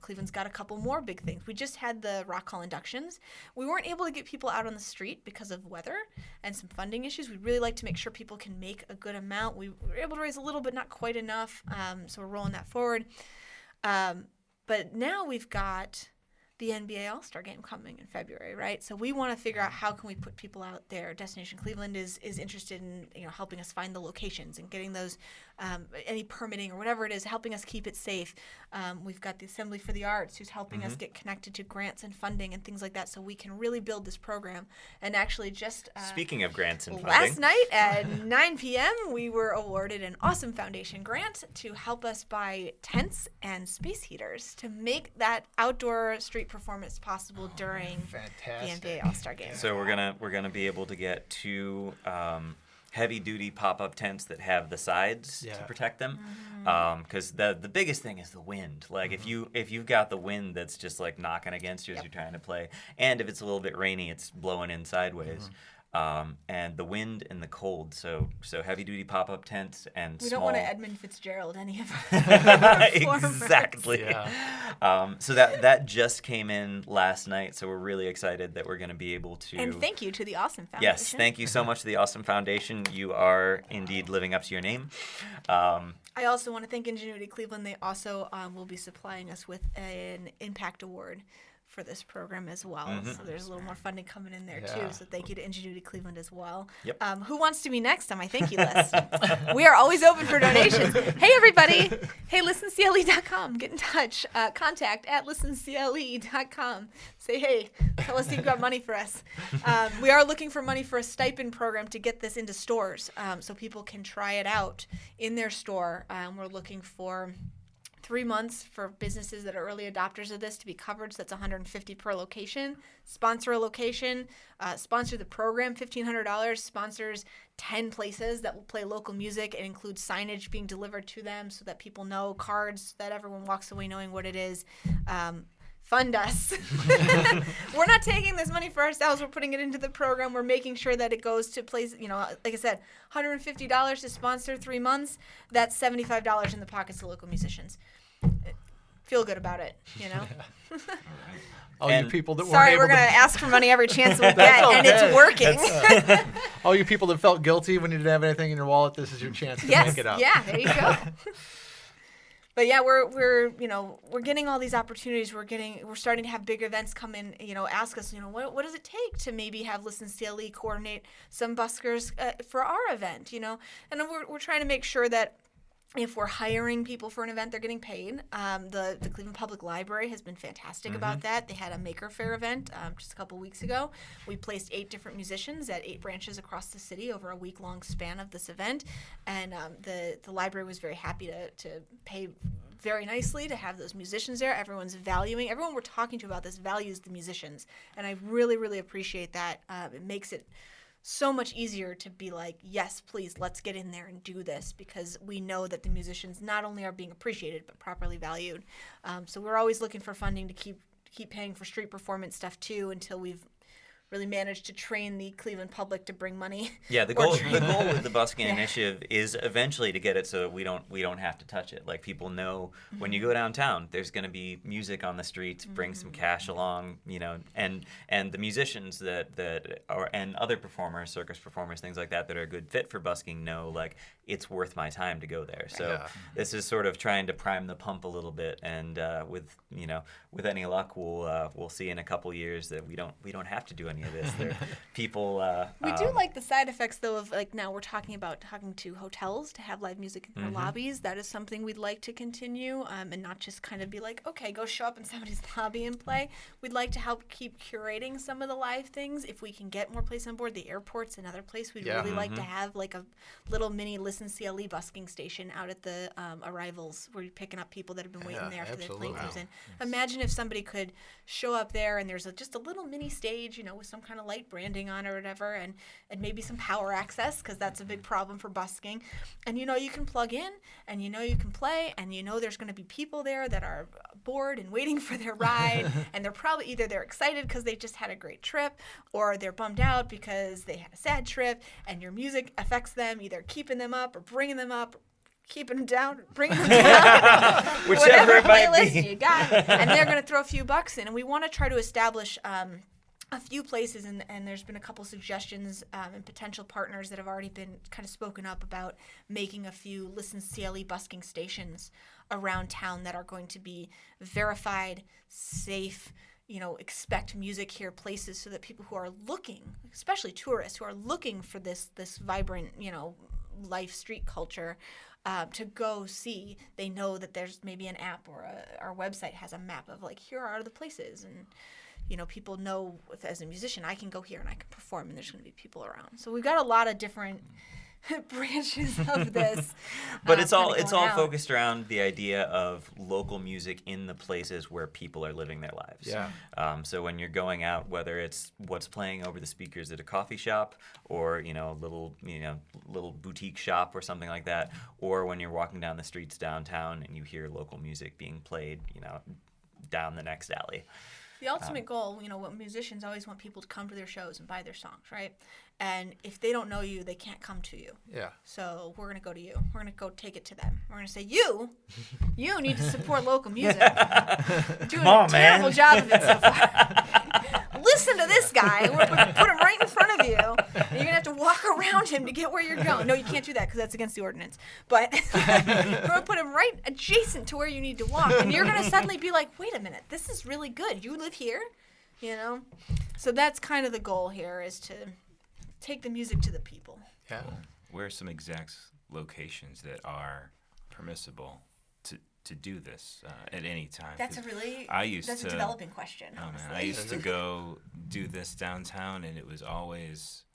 Cleveland's got a couple more big things. We just had the Rock Hall inductions. We weren't able to get people out on the street because of weather and some funding issues. We'd really like to make sure people can make a good amount. We were able to raise a little, but not quite enough. So we're rolling that forward. But now we've got the NBA All-Star Game coming in February, right? So we want to figure out how can we put people out there. Destination Cleveland is interested in helping us find the locations and getting those any permitting or whatever it is, helping us keep it safe. We've got the Assembly for the Arts who's helping us get connected to grants and funding and things like that, so we can really build this program. And actually, just
speaking of grants and funding,
last night at 9 p.m. we were awarded an Awesome Foundation grant to help us buy tents and space heaters to make that outdoor street performance possible during
Fantastic.
the NBA All-Star Game.
So we're gonna be able to get two heavy-duty pop-up tents that have the sides to protect them, because the biggest thing is the wind. If you've got the wind that's just knocking against you as you're trying to play, and if it's a little bit rainy, it's blowing in sideways. And the wind and the cold, so heavy-duty pop-up tents and
we
small...
don't want to Edmund Fitzgerald any of our
Exactly.
Yeah.
So that just came in last night, so we're really excited that we're going to be able to...
And thank you to the Awesome Foundation.
Yes, thank you so much to the Awesome Foundation. You are indeed living up to your name.
I also want to thank Ingenuity Cleveland. They also will be supplying us with an impact award for this program as well. So there's a little more funding coming in there too. So thank you to Ingenuity Cleveland as well.
Yep.
Who wants to be next on my thank you list? We are always open for donations. Hey everybody! Hey, ListenCLE.com. Get in touch. Contact at ListenCLE.com. Say hey. Tell us you've got money for us. We are looking for money for a stipend program to get this into stores, so people can try it out in their store. We're looking for 3 months for businesses that are early adopters of this to be covered, so that's $150 per location. Sponsor a location, sponsor the program, $1,500, sponsors 10 places that will play local music. It includes signage being delivered to them so that people know, cards that everyone walks away knowing what it is. Fund us. We're not taking this money for ourselves. We're putting it into the program. We're making sure that it goes to places, like I said, $150 to sponsor 3 months. That's $75 in the pockets of local musicians. Feel good about it,
All right.
All
And-
you people that
Sorry,
weren't
we're
able
going
to,
to ask for money every chance we get,
That's
and it's
okay.
working.
all you people that felt guilty when you didn't have anything in your wallet, this is your chance to
Yes,
make it up.
yeah, there you go. But yeah, we're getting all these opportunities. We're starting to have big events come in. Ask us. What does it take to maybe have ListenCLE coordinate some buskers for our event? And we're trying to make sure that if we're hiring people for an event, they're getting paid. The Cleveland Public Library has been fantastic about that. They had a Maker Faire event just a couple weeks ago. We placed 8 different musicians at 8 branches across the city over a week-long span of this event. And the library was very happy to pay very nicely to have those musicians there. Everyone we're talking to about this values the musicians. And I really, really appreciate that. It makes it so much easier to be like, yes, please, let's get in there and do this, because we know that the musicians not only are being appreciated but properly valued. So we're always looking for funding to keep paying for street performance stuff too, until we've really managed to train the Cleveland public to bring money.
Yeah, the goal with the Busking Initiative is eventually to get it so we don't have to touch it. Like, people know when you go downtown, there's going to be music on the streets, bring some cash along, and the musicians that are, and other performers, circus performers, things like that are a good fit for busking know, like, it's worth my time to go there. So this is sort of trying to prime the pump a little bit, and with any luck, we'll see in a couple years that we don't have to do any of this. People.
We do like the side effects, though, of like, now we're talking to hotels to have live music in their lobbies. That is something we'd like to continue, and not just kind of be like, okay, go show up in somebody's lobby and play. We'd like to help keep curating some of the live things. If we can get more places on board, the airport's another place we'd really like to have, like a little mini ListenCLE busking station out at the arrivals, where you're picking up people that have been waiting there after their plane comes in. Imagine if somebody could show up there and there's just a little mini stage, with some kind of light branding on it or whatever, and maybe some power access, because that's a big problem for busking. And you can plug in, and you can play, and there's going to be people there that are bored and waiting for their ride, and they're probably either they're excited because they just had a great trip, or they're bummed out because they had a sad trip, and your music affects them, either keeping them up or bringing them up, keeping them down, bringing them down,
Whichever it might
playlist
be.
you got, and they're going to throw a few bucks in. And we want to try to establish a few places, and there's been a couple suggestions and potential partners that have already been kind of spoken up about making a few ListenCLE busking stations around town that are going to be verified, safe, expect music here places, so that people who are looking, especially tourists who are looking for this vibrant, life street culture, to go see, they know that there's maybe an app, or our website has a map of, like, here are the places, and people know, as a musician, I can go here and I can perform, and there's going to be people around. So we've got a lot of different branches of this.
But it's all
out.
focused around the idea of local music in the places where people are living their lives.
Yeah.
So when you're going out, whether it's what's playing over the speakers at a coffee shop, or a little boutique shop or something like that, or when you're walking down the streets downtown and you hear local music being played, down the next alley.
The ultimate goal, what musicians always want people to come to their shows and buy their songs, right? And if they don't know you, they can't come to you.
Yeah.
So we're going to go to you. We're going to go take it to them. We're going to say, you need to support local music. You're doing a terrible job of it so far. Listen to this guy. We're going to put him right in front of you. And you're going to have to walk around him to get where you're going. No, you can't do that, because that's against the ordinance. But we're going to put him right adjacent to where you need to walk. And you're going to suddenly be like, wait a minute, this is really good. You live here? So that's kind of the goal here, is to take the music to the people.
Yeah.
Where are some exact locations that are permissible to do this at any time?
That's a
'Cause
really
a
developing question.
Oh
honestly.
man, I used to go do this downtown, and it was always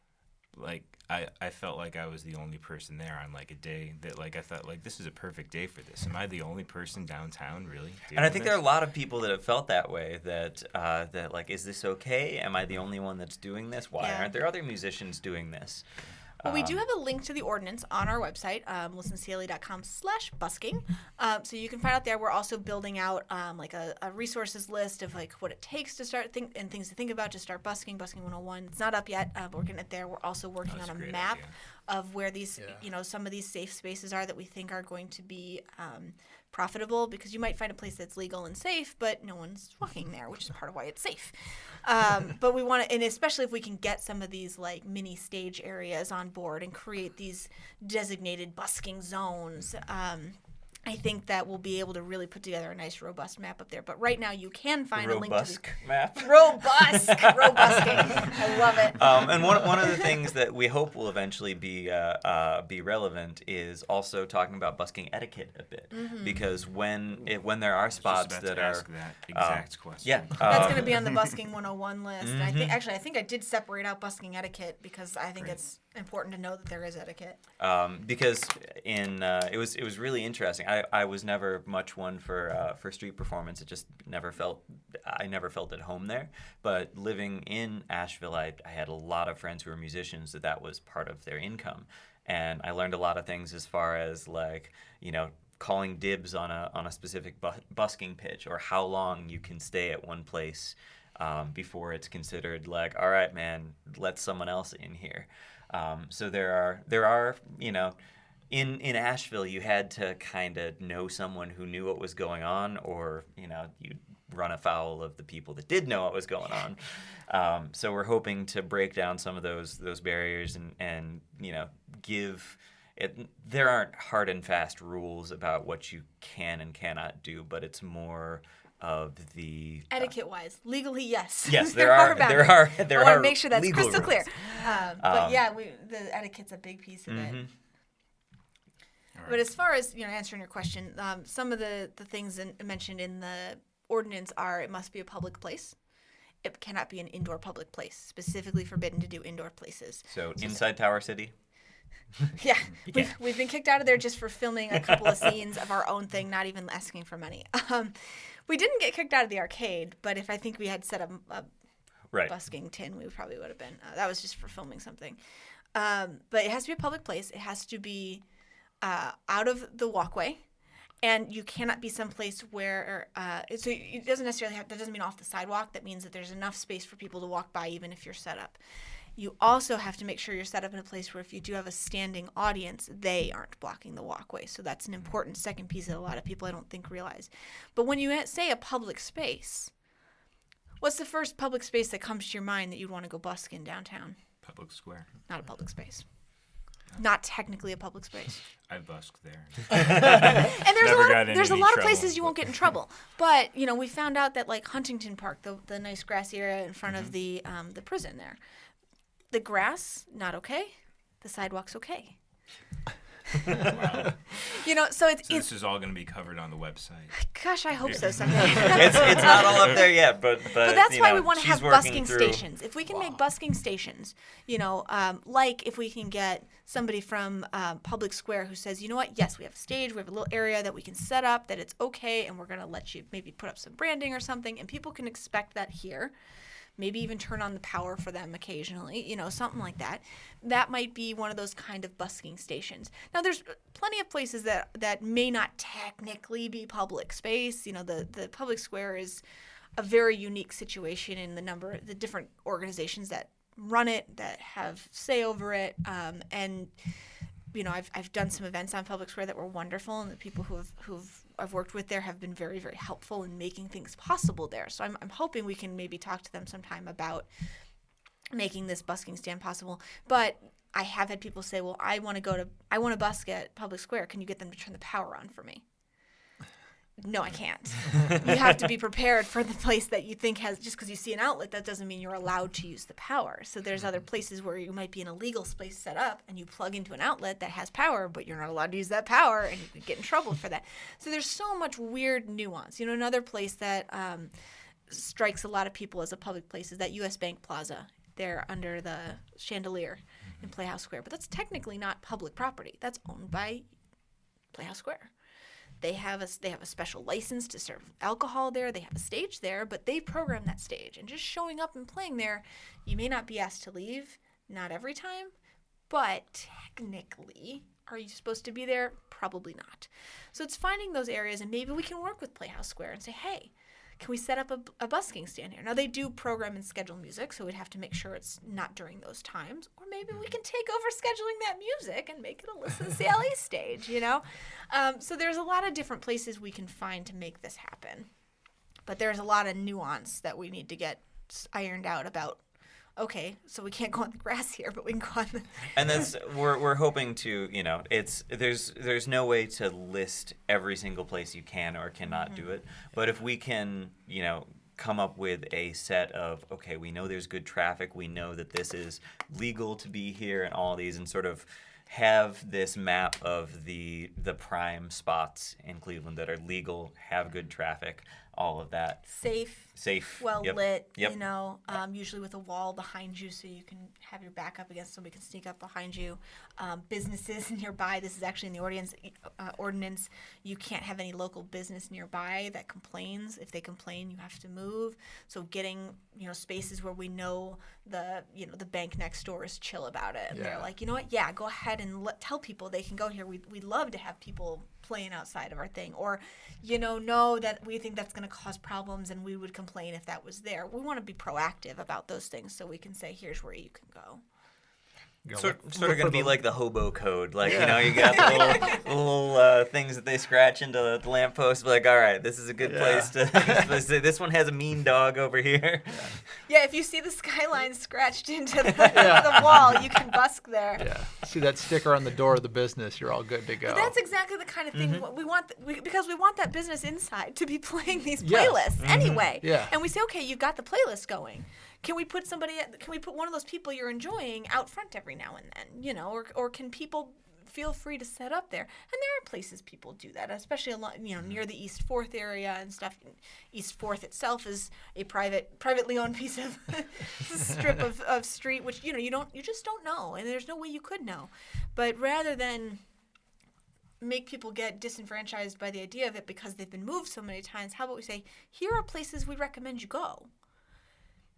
like I felt like I was the only person there on, like, a day that, like, I felt like this is a perfect day for this. Am I the only person downtown, really?
And I think there are a lot of people that have felt that way, that like, is this okay? Am I the only one that's doing this? Why aren't there other musicians doing this?
Well, we do have a link to the ordinance on our website, listencele.com/busking. So you can find out there. We're also building out like a resources list of, like, what it takes to start and things to think about to start busking 101. It's not up yet, but we're getting it there. We're also working on a map
idea.
of where these, some of these safe spaces are that we think are going to be profitable, because you might find a place that's legal and safe, but no one's walking there, which is part of why it's safe. But we want to, and especially if we can get some of these like mini stage areas on board and create these designated busking zones, I think that we'll be able to really put together a nice, robust map up there. But right now, you can find a link to
Robust map.
robusking. I love it.
And one of the things that we hope will eventually be relevant is also talking about busking etiquette a bit, because when there are spots that are
ask that exact question.
yeah,
That's going to be on the Busking 101 list. And I think I did separate out busking etiquette because I think it's important to know that there is etiquette.
because it was really interesting. I was never much one for street performance. It just I never felt at home there. But living in Asheville, I had a lot of friends who were musicians that was part of their income, and I learned a lot of things as far as like, you know, calling dibs on a specific busking pitch, or how long you can stay at one place before it's considered like, all right, man, let someone else in here. So there are, you know, in Asheville, you had to kind of know someone who knew what was going on, or, you know, you'd run afoul of the people that did know what was going on. So we're hoping to break down some of those barriers and you know, give it. There aren't hard and fast rules about what you can and cannot do, but it's more of the
Etiquette-wise, legally, yes.
Yes, there are boundaries. I
want to make sure that's
legal
crystal
rules.
clear. But yeah, the etiquette's a big piece of it. But as far as, you know, answering your question, some of the things mentioned in the ordinance are: it must be a public place. It cannot be an indoor public place. Specifically forbidden to do indoor places.
So inside Tower City.
Yeah, we've been kicked out of there just for filming a couple of scenes of our own thing, not even asking for money. We didn't get kicked out of the arcade, but if I think we had set up a busking tin, we probably would have been. That was just for filming something. But it has to be a public place. It has to be out of the walkway, and you cannot be someplace where. So it doesn't necessarily that doesn't mean off the sidewalk. That means that there's enough space for people to walk by, even if you're set up. You also have to make sure you're set up in a place where if you do have a standing audience, they aren't blocking the walkway. So that's an important second piece that a lot of people I don't think realize. But when you say a public space, what's the first public space that comes to your mind that you'd want to go busk in downtown?
Public square.
Not a public space. Not technically a public space.
I've busked there.
And there's a lot of
trouble,
places you won't get in trouble. But, you know, we found out that like Huntington Park, the nice grassy area in front of the prison there, the grass, not okay. The sidewalk's okay.
Wow.
You know, so
this is all going to be covered on the website.
Gosh, I hope so someday.
It's not all up there yet, but
that's why
know,
we want to
she's
have
working
busking
through.
stations. If we can make busking stations, you know, like if we can get somebody from Public Square who says, you know what, yes, we have a stage, we have a little area that we can set up, that it's okay, and we're going to let you maybe put up some branding or something, and people can expect that here. Maybe even turn on the power for them occasionally, you know, something like that. That might be one of those kind of busking stations. Now, there's plenty of places that may not technically be public space. You know, the Public Square is a very unique situation in the different organizations that run it, that have say over it, and you know, I've done some events on Public Square that were wonderful, and the people who I've worked with there have been very, very helpful in making things possible there. So I'm hoping we can maybe talk to them sometime about making this busking stand possible. But I have had people say, well, I want to busk at Public Square. Can you get them to turn the power on for me? No, I can't. You have to be prepared for the place that you think has, just because you see an outlet, that doesn't mean you're allowed to use the power. So there's other places where you might be in a legal space set up and you plug into an outlet that has power, but you're not allowed to use that power, and you could get in trouble for that. So there's so much weird nuance. You know, another place that strikes a lot of people as a public place is that U.S. Bank Plaza. They're under the chandelier in Playhouse Square. But that's technically not public property. That's owned by Playhouse Square. They have a special license to serve alcohol there. They have a stage there, but they program that stage. And just showing up and playing there, you may not be asked to leave, not every time, but technically, are you supposed to be there? Probably not. So it's finding those areas, and maybe we can work with Playhouse Square and say, hey, can we set up a busking stand here? Now, they do program and schedule music, so we'd have to make sure it's not during those times. Or maybe we can take over scheduling that music and make it a ListenCLE stage, you know? So there's a lot of different places we can find to make this happen. But there's a lot of nuance that we need to get ironed out about. Okay, so we can't go on the grass here, but we can go on the...
And that's we're hoping to, you know, there's no way to list every single place you can or cannot do it. But if we can, you know, come up with a set of, okay, we know there's good traffic, we know that this is legal to be here and all these, and sort of have this map of the prime spots in Cleveland that are legal, have good traffic, all of that. Safe.
Well
Yep.
lit,
Yep.
you know, usually with a wall behind you so you can have your back up against somebody can sneak up behind you. Businesses nearby, this is actually in the ordinance, you can't have any local business nearby that complains. If they complain, you have to move. So getting, you know, spaces where we know the bank next door is chill about it. And they're like, you know what, yeah, go ahead and tell people they can go here. We'd love to have people playing outside of our thing. Or, you know that we think that's going to cause problems and we would complain if that was there. We want to be proactive about those things so we can say, here's where you can go.
Sort of going to be like the hobo code. Like, you know, you got the little things that they scratch into the lamppost. Like, all right, this is a good place to... this one has a mean dog over here.
Yeah, if you see the skyline scratched into the wall, you can busk there.
Yeah. See that sticker on the door of the business, you're all good to go.
But that's exactly the kind of thing we want, because we want that business inside to be playing these playlists anyway.
Yeah.
And we say, okay, you've got the playlist going. Can we put one of those people you're enjoying out front every now and then, you know, or can people feel free to set up there? And there are places people do that, especially along, you know, near the East 4th area and stuff. East 4th itself is a privately owned piece of strip of street, which, you know, you just don't know, and there's no way you could know. But rather than make people get disenfranchised by the idea of it because they've been moved so many times, how about we say, here are places we recommend you go,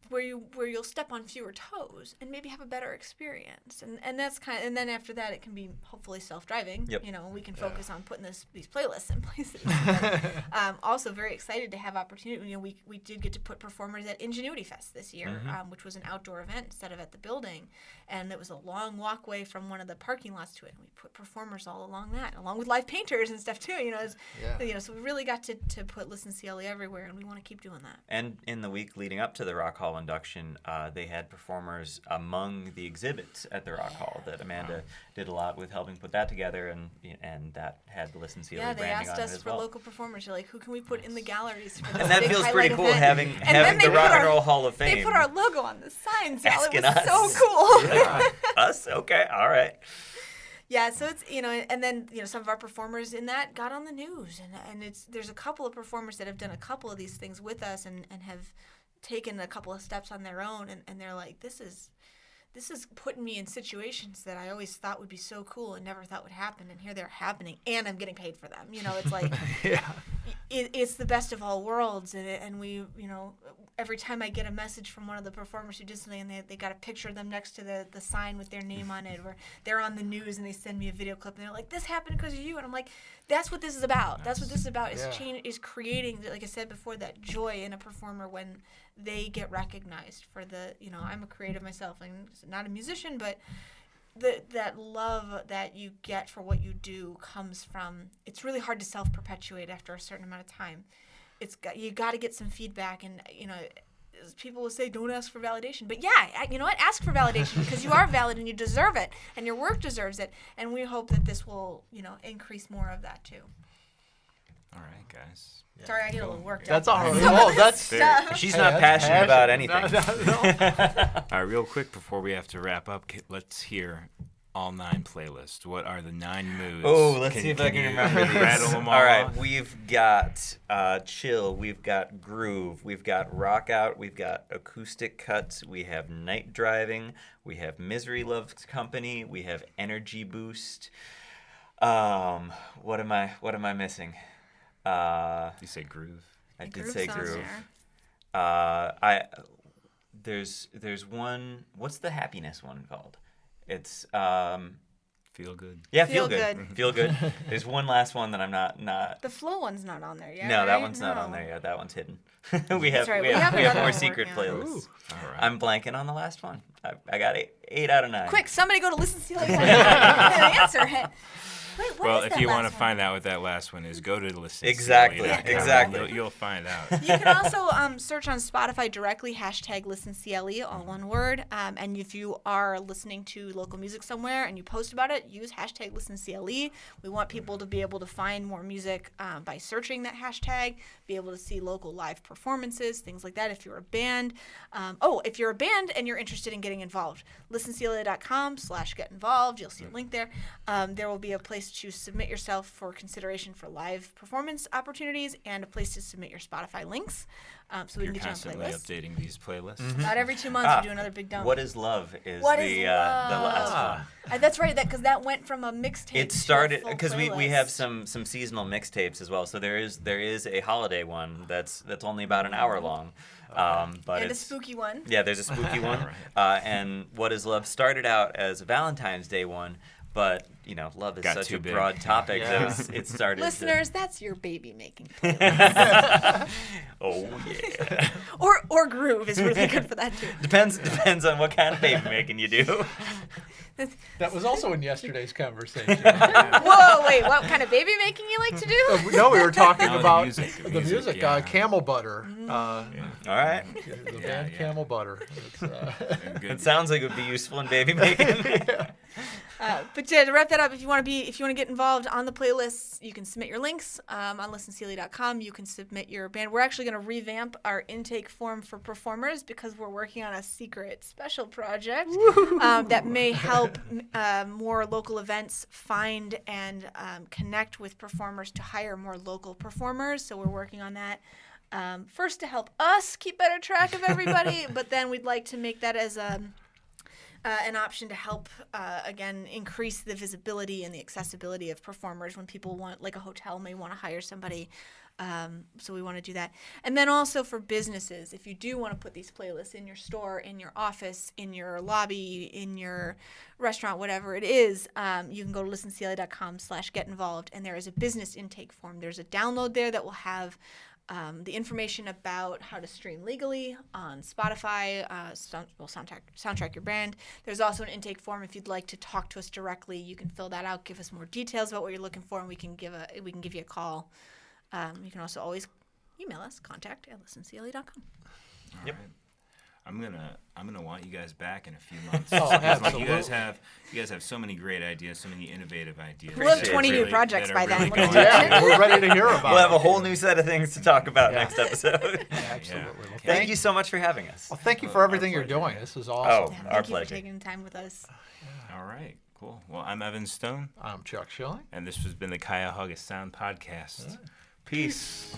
where you'll step on fewer toes and maybe have a better experience, and that's and then after that it can be hopefully self-driving.
Yep.
You know, we can focus on putting these playlists in places. Also very excited to have opportunity. You know, we did get to put performers at Ingenuity Fest this year, which was an outdoor event instead of at the building, and it was a long walkway from one of the parking lots to it, and we put performers all along that, along with live painters and stuff too. You know, you know, so we really got to put ListenCLE everywhere, and we want to keep doing that.
And in the week leading up to the Rock Hall induction, they had performers among the exhibits at the Rock Hall that Amanda did a lot with helping put that together, and that had the ListenCLE branding on it as well.
Yeah, they asked us for local performers. They're like, who can we put in the galleries for this
and that
big
feels pretty
highlight
cool,
event?
having the Rock and Roll Hall of Fame.
They put our logo on the signs, y'all.
Asking
it was
us.
so cool.
Us? Okay, all right.
Yeah, so it's, you know, and then, you know, some of our performers in that got on the news, and there's a couple of performers that have done a couple of these things with us and have taken a couple of steps on their own, and they're like, this is putting me in situations that I always thought would be so cool and never thought would happen, and here they're happening, and I'm getting paid for them. You know, it's like, it's the best of all worlds, and we, you know, every time I get a message from one of the performers who did something, and they got a picture of them next to the sign with their name on it, or they're on the news and they send me a video clip, and they're like, this happened because of you, and I'm like, that's what this is about. That's what this is about, is creating, like I said before, that joy in a performer when they get recognized for the, you know, I'm a creative myself, I'm not a musician, but that love that you get for what you do comes from, it's really hard to self-perpetuate after a certain amount of time. You got to get some feedback, and, you know, people will say, don't ask for validation. But yeah, you know what? Ask for validation because you are valid and you deserve it, and your work deserves it. And we hope that this will, you know, increase more of that too.
All right, guys.
Yeah. Sorry, I get a little worked up.
That's all right. Well, that's
she's not passionate about anything.
No. All right, real quick before we have to wrap up, let's hear all 9 playlists. What are the 9 moods?
Oh, let's see if I can remember these.
Rattle them
all right, we've got chill, we've got groove, we've got rock out, we've got acoustic cuts, we have night driving, we have misery loves company, we have energy boost. What am I missing?
You say groove.
I did say groove. There's one. What's the happiness one called? It's
Feel good.
Yeah,
Feel
feel good. Feel good. There's one last one that I'm not.
The flow one's not on there yet.
No, that
right?
one's not on
No.
there yet. That one's hidden. we have
right.
we
We
have,
have
we have
another
more
one
secret
working on it.
playlists.
All right.
I'm blanking on the last one. I got 8 out of 9.
Quick, somebody go to ListenCLE and answer it. Wait, what
Well,
is
if
that
you want
last
to
one?
find out what that last one is, go to ListenCLE.com.
Exactly,
and
exactly.
You'll find out.
You can also search on Spotify directly, #ListenCLE, all one word. And if you are listening to local music somewhere and you post about it, use #ListenCLE. We want people to be able to find more music by searching that hashtag, be able to see local live performances, things like that. If you're a band, if you're a band and you're interested in getting involved, ListenCLE.com/get involved. You'll see a link there. There will be a place to submit yourself for consideration for live performance opportunities and a place to submit your Spotify links. So we
You're
can get you on
constantly
playlists.
updating these playlists.
About every 2 months, we do another big dump.
What is love is
What
the
is
the last
love?
one.
That's right, because that went from a mixtape.
It
to a
started
full
because we have
playlist.
some seasonal mixtapes as well. So there is a holiday one that's only about an hour long. But
and a
it's
spooky one.
Yeah, there's a spooky one. And What is Love started out as a Valentine's Day one, but love is
Got
such
too
a
big.
broad topic
Yeah.
that it started.
Listeners, that's your baby making.
Oh yeah.
or groove is really good for that too.
Depends on what kind of baby making you do.
That was also in yesterday's conversation.
Whoa, wait, what kind of baby making you like to do?
No, we were talking
No, the
about
music, the
the
music,
music,
yeah.
Camel Butter.
All right.
The
Yeah,
band
yeah.
Camel Butter. It's,
Good.
It sounds like it would be useful in baby making.
But to wrap that up, if you want to get involved on the playlists, you can submit your links on ListenCLE.com. You can submit your band. We're actually going to revamp our intake form for performers because we're working on a secret special project that may help more local events find and connect with performers to hire more local performers. So we're working on that. First to help us keep better track of everybody, but then we'd like to make that as an option to help, again, increase the visibility and the accessibility of performers when people want, like a hotel may want to hire somebody. So we want to do that. And then also for businesses, if you do want to put these playlists in your store, in your office, in your lobby, in your restaurant, whatever it is, you can go to ListenCLE.com/get involved, and there is a business intake form. There's a download there that will have the information about how to stream legally on Spotify, soundtrack your brand. There's also an intake form if you'd like to talk to us directly. You can fill that out, give us more details about what you're looking for, and we can give you a call. You can also always email us, contact@listencele.com.
Yep.
Right. I'm gonna want you guys back in a few months.
Oh,
Because, like, you
absolutely.
guys have so many great ideas, so many innovative ideas.
We'll have
that
20 new
really-
projects
that are
by then.
really
We'll
going
just-
on.
yeah, we're ready to hear about
We'll have a
it.
whole new set of things to talk about
Yeah.
next episode.
Absolutely. Well,
Thank you so much for having us.
Well, thank you for everything
Our
you're
pleasure.
doing. This is
Oh,
awesome.
Yeah,
our
thank you
pleasure.
for taking the time with us.
All right, cool. Well, I'm Evan Stone,
I'm Chuck Schilling.
and this has been the Cuyahoga Sound Podcast. Peace.